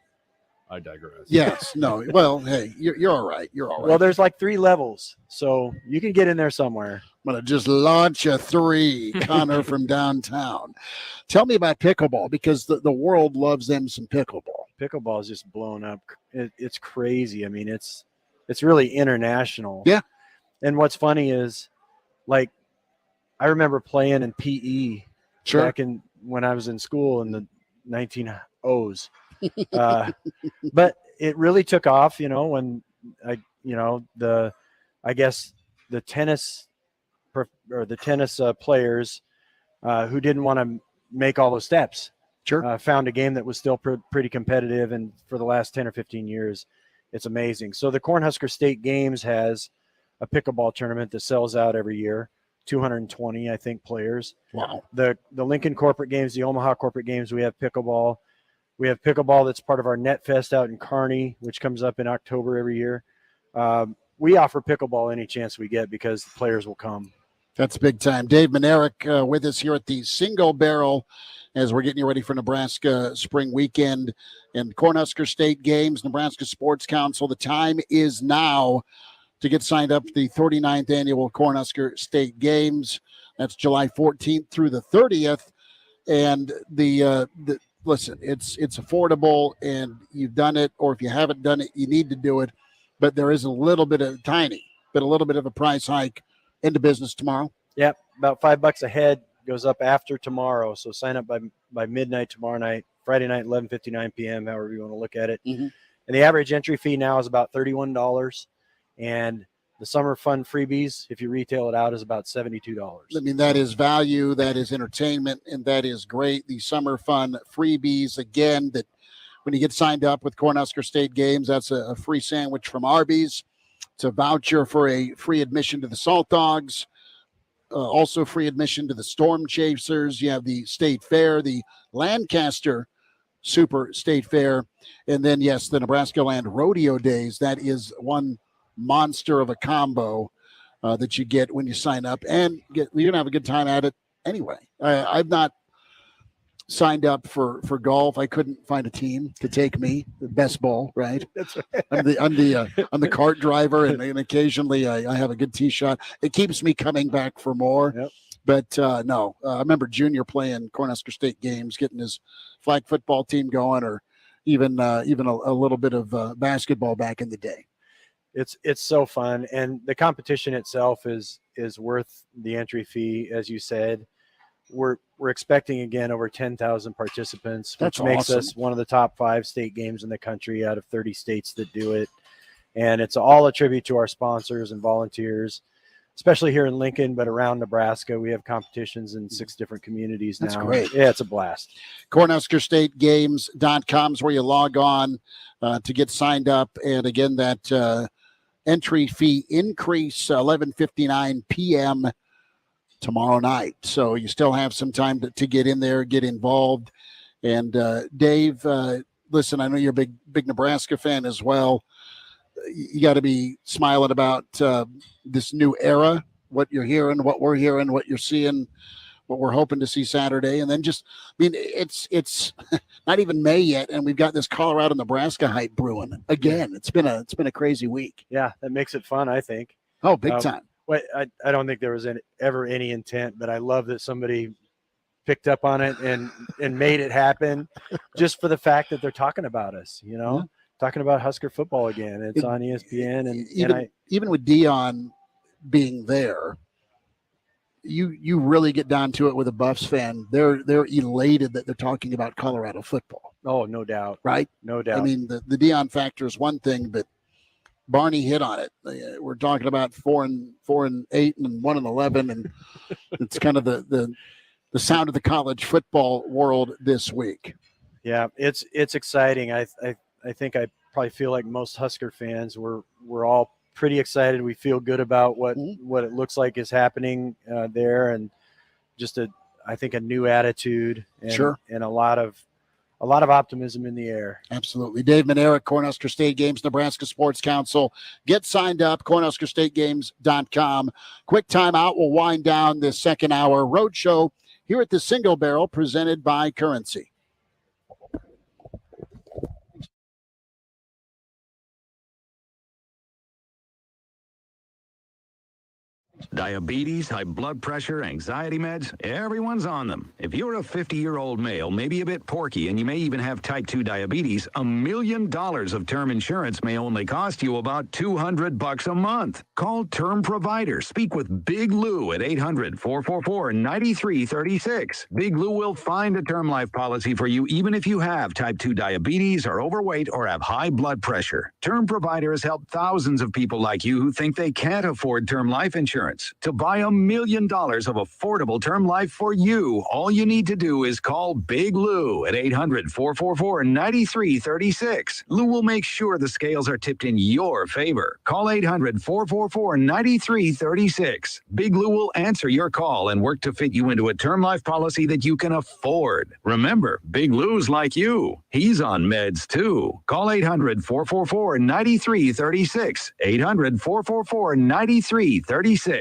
S4: I digress.
S2: Yes. No. Well, hey, you're all right. You're all right.
S25: Well, there's like 3 levels, so you can get in there somewhere.
S2: I'm going to just launch a 3, Connor from downtown. Tell me about pickleball, because the world loves them some pickleball.
S25: Pickleball is just blown up. It's crazy. I mean, it's really international.
S2: Yeah.
S25: And what's funny is, like, I remember playing in PE back when I was in school in the 1900s. But it really took off, when the tennis players who didn't want to make all those steps found a game that was still pretty competitive. And for the last 10 or 15 years, it's amazing. So the Cornhusker State Games has a pickleball tournament that sells out every year. 220, I think, players.
S2: Wow.
S25: The Lincoln Corporate Games, the Omaha Corporate Games, we have pickleball. We have pickleball that's part of our Net Fest out in Kearney, which comes up in October every year. We offer pickleball any chance we get because the players will come.
S2: That's big time. Dave Mlnarik with us here at the Single Barrel as we're getting you ready for Nebraska spring weekend and Cornhusker State Games, Nebraska Sports Council. The time is now to get signed up for the 39th annual Cornhusker State Games. That's July 14th through the 30th. And listen, it's affordable, and you've done it, or if you haven't done it, you need to do it. But there is a little bit of a price hike into business tomorrow.
S25: Yep, about $5 a head, goes up after tomorrow. So sign up by midnight tomorrow night, Friday night, 11:59 p.m., however you want to look at it.
S2: Mm-hmm.
S25: And the average entry fee now is about $31. And the summer fun freebies, if you retail it out, is about $72.
S2: I mean, that is value, that is entertainment, and that is great. The summer fun freebies, again, that when you get signed up with Cornhusker State Games, that's a free sandwich from Arby's. It's a voucher for a free admission to the Salt Dogs, also free admission to the Storm Chasers. You have the State Fair, the Lancaster Super State Fair, and then, yes, the Nebraska Land Rodeo Days. That is one monster of a combo that you get when you sign up, and you're gonna have a good time at it anyway. I've not signed up for golf. I couldn't find a team to take me. The best ball, right?
S25: That's right.
S2: I'm the cart driver, and occasionally I have a good tee shot. It keeps me coming back for more.
S25: Yep.
S2: But no, I remember Junior playing Cornhusker State Games, getting his flag football team going, or even a little bit of basketball back in the day.
S25: It's so fun, and the competition itself is worth the entry fee, as you said. We're expecting again over 10,000 participants, which
S2: That's
S25: makes
S2: awesome.
S25: us one of the top 5 state games in the country out of 30 states that do it. And it's all a tribute to our sponsors and volunteers, especially here in Lincoln, but around Nebraska. We have competitions in 6 different communities now.
S2: That's great.
S25: Yeah, it's a blast.
S2: CornhuskerStateGames.com is where you log on to get signed up. And again, that entry fee increase 11:59 p.m. tomorrow night. So you still have some time to get in there, get involved. And Dave, listen, I know you're a big Nebraska fan as well. You got to be smiling about this new era, what you're hearing, what we're hearing, what you're seeing what we're hoping to see Saturday. And then just, I mean, it's not even May yet, and we've got this Colorado-Nebraska hype brewing again. It's been a crazy week.
S25: Yeah, that makes it fun, I think.
S2: Oh, big time.
S25: Well, I don't think there was ever any intent, but I love that somebody picked up on it and made it happen just for the fact that they're talking about us, talking about Husker football again. It's on ESPN. And
S2: even with Deion being there, you really get down to it with a Buffs fan. They're elated that they're talking about Colorado football.
S25: Oh, no doubt.
S2: Right?
S25: No doubt.
S2: I mean, the Deion factor is one thing, but Barney hit on it. We're talking about 4-8 and 1-11, and it's kind of the sound of the college football world this week.
S25: Yeah, it's exciting. I think I probably feel like most Husker fans, we're all pretty excited. We feel good about what it looks like is happening there, and just I think a new attitude and a lot of optimism in the air.
S2: Absolutely. Dave Mlnarik, Cornhusker State Games, Nebraska Sports Council. Get signed up, cornhuskerstategames.com. Quick timeout. We'll wind down this second hour roadshow here at the Single Barrel, presented by Currency.
S14: Diabetes, high blood pressure, anxiety meds, everyone's on them. If you're a 50-year-old male, maybe a bit porky, and you may even have type 2 diabetes, $1 million of term insurance may only cost you about $200 a month. Call Term Provider. Speak with Big Lou at 800-444-9336. Big Lou will find a term life policy for you even if you have type 2 diabetes, are overweight, or have high blood pressure. Term Provider has helped thousands of people like you who think they can't afford term life insurance. To buy $1 million of affordable term life for you, all you need to do is call Big Lou at 800-444-9336. Lou will make sure the scales are tipped in your favor. Call 800-444-9336. Big Lou will answer your call and work to fit you into a term life policy that you can afford. Remember, Big Lou's like you. He's on meds too. Call 800-444-9336. 800-444-9336.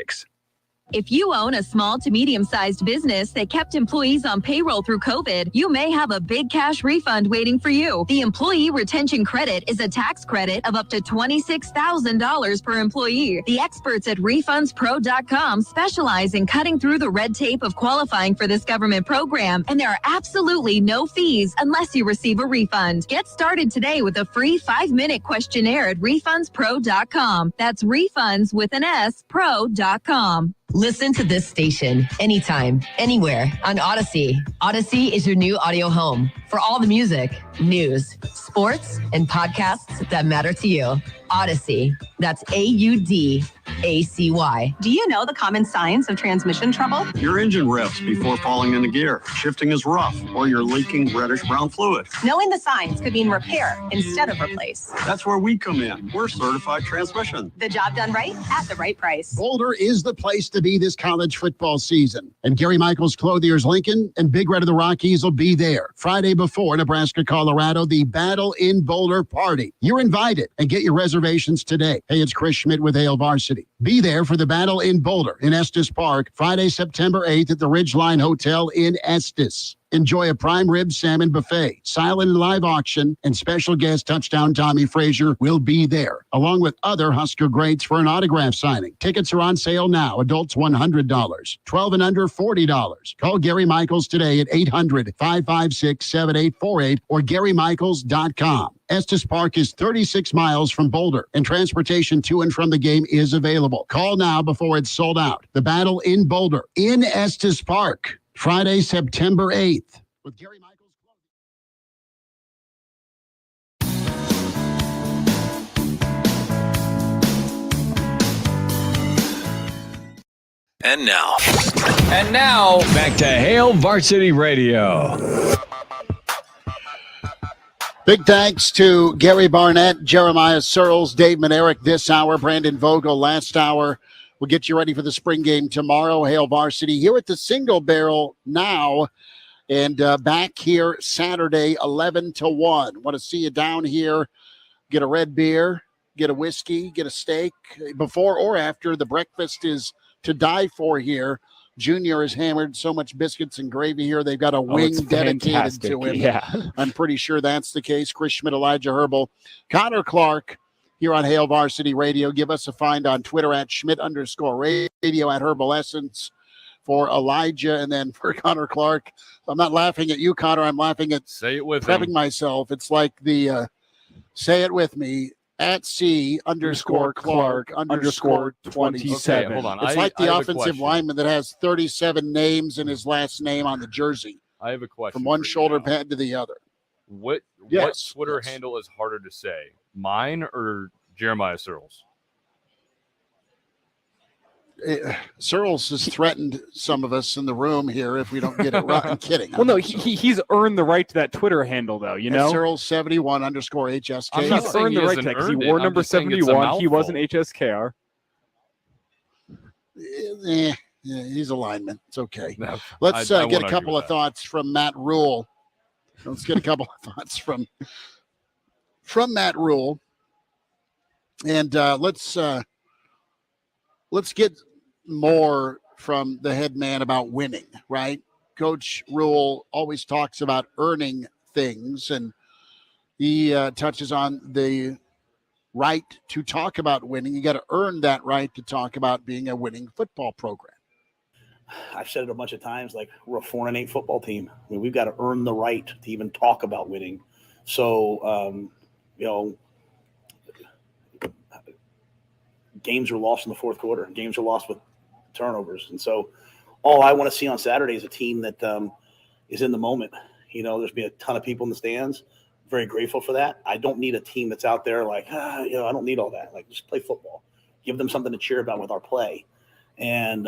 S1: If you own a small to medium-sized business that kept employees on payroll through COVID, you may have a big cash refund waiting for you. The Employee Retention Credit is a tax credit of up to $26,000 per employee. The experts at RefundsPro.com specialize in cutting through the red tape of qualifying for this government program, and there are absolutely no fees unless you receive a refund. Get started today with a free 5-minute questionnaire at RefundsPro.com. That's refunds with an S, pro.com.
S11: Listen to this station anytime, anywhere on Odyssey. Odyssey is your new audio home for all the music, news, sports, and podcasts that matter to you. Odyssey. That's AUDACY.
S17: Do you know the common signs of transmission trouble?
S19: Your engine revs before falling into gear. Shifting is rough, or you're leaking reddish-brown fluid.
S17: Knowing the signs could mean repair instead of replace.
S19: That's where we come in. We're certified transmission.
S17: The job done right at the right price.
S2: Boulder is the place to be this college football season. And Gary Michaels Clothiers Lincoln and Big Red of the Rockies will be there Friday before Nebraska, Colorado, the Battle in Boulder party. You're invited, and get your reservations today. Hey, it's Chris Schmidt with Hail Varsity. Be there for the Battle in Boulder in Estes Park, Friday, September 8th at the Ridgeline Hotel in Estes. Enjoy a prime rib salmon buffet, silent live auction, and special guest touchdown Tommy Frazier will be there, along with other Husker greats for an autograph signing. Tickets are on sale now. Adults $100, 12 and under $40. Call Gary Michaels today at 800-556-7848 or GaryMichaels.com. Estes Park is 36 miles from Boulder, and transportation to and from the game is available. Call now before it's sold out. The Battle in Boulder in Estes Park, Friday, September 8th. With Gary Michaels.
S18: And now, back to Hail Varsity Radio.
S2: Big thanks to Gary Barnett, Jeremiah Sirles, Dave Mlnarik this hour, Brandon Vogel last hour. We'll get you ready for the spring game tomorrow. Hail Varsity here at the Single Barrel now, and back here Saturday 11 to 1. Want to see you down here. Get a red beer, get a whiskey, get a steak before or after. The breakfast is to die for here. Jr. has hammered so much biscuits and gravy here. They've got a wing dedicated to him.
S3: Yeah.
S2: I'm pretty sure that's the case. Chris Schmidt, Elijah Herbel, Connor Clark here on Hail Varsity Radio. Give us a find on Twitter at Schmidt_radio, at Herbal Essence for Elijah, and then for Connor Clark. I'm not laughing at you, Connor. I'm laughing at
S4: Say it with
S2: prepping
S4: him.
S2: myself. It's like the say it with me. At C_Clark_27.
S4: Okay, hold on.
S2: It's like the offensive lineman that has 37 names in his last name on the jersey.
S4: I have a question.
S2: From one shoulder pad to the other.
S4: What Twitter handle is harder to say? Mine or Jeremiah Sirles?
S2: Sirles has threatened some of us in the room here if we don't get it right. I'm kidding.
S3: Well, no, he's earned the right to that Twitter handle, though, you know?
S2: Sirles 71_HSK.
S3: He's earned the right to that because he wore number 71. He was an HSKR.
S2: Yeah, he's a lineman. It's okay. No, Let's get a couple of thoughts from Matt Rhule. Let's get a couple of thoughts from Matt Rhule. And let's get more from the head man about winning, right? Coach Rhule always talks about earning things, and he touches on the right to talk about winning. You got to earn that right to talk about being a winning football program.
S5: I've said it a bunch of times, like we're a 4-8 football team. I mean, we've got to earn the right to even talk about winning. So, games are lost in the fourth quarter. Games are lost with turnovers. And so all I want to see on Saturday is a team that is in the moment. There's been a ton of people in the stands. Very grateful for that. I don't need a team that's out there like, I don't need all that. Like, just play football. Give them something to cheer about with our play. And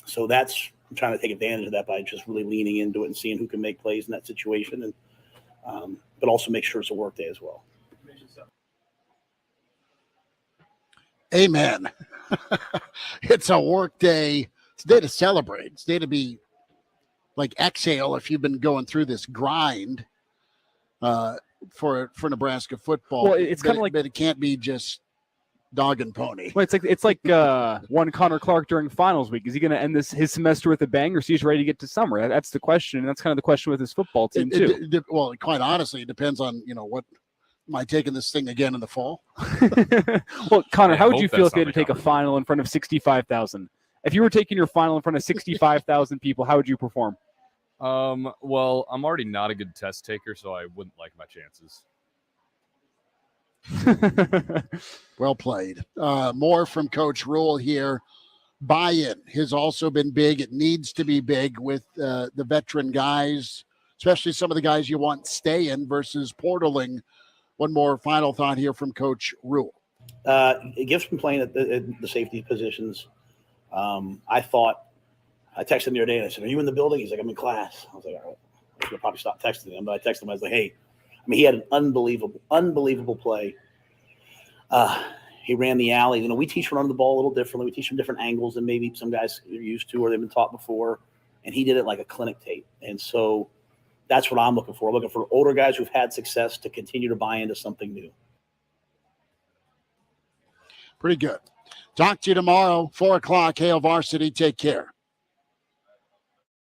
S5: so I'm trying to take advantage of that by just really leaning into it and seeing who can make plays in that situation. And but also make sure it's a work day as well.
S2: Amen. It's a work day. It's a day to celebrate. It's a day to be like exhale if you've been going through this grind for Nebraska football.
S3: Well, it's kind of like,
S2: but it can't be just dog and pony.
S3: Well, it's like one Connor Clark during finals week. Is he going to end his semester with a bang, or is he just ready to get to summer? That's the question, and that's kind of the question with his football team too.
S2: Well, quite honestly, it depends on what. Am I taking this thing again in the fall?
S3: Well, Connor, how would you feel if you had to take a final in front of 65,000? If you were taking your final in front of 65,000 people, how would you perform?
S4: Well, I'm already not a good test taker, so I wouldn't like my chances.
S2: Well played. More from Coach Rhule here. Buy-in has also been big. It needs to be big with the veteran guys, especially some of the guys you want staying versus portaling. One more final thought here from Coach Rhule.
S5: Gift's been playing at the safety positions. I texted him the other day and I said, "Are you in the building?" He's like, "I'm in class." I was like, "All right, I should probably stop texting him." But I texted him. I was like, "Hey," he had an unbelievable play. He ran the alley. We teach him running the ball a little differently. We teach him different angles than maybe some guys are used to or they've been taught before. And he did it like a clinic tape. And so that's what I'm looking for. I'm looking for older guys who've had success to continue to buy into something new.
S2: Pretty good. Talk to you tomorrow, 4:00, Hail Varsity. Take care.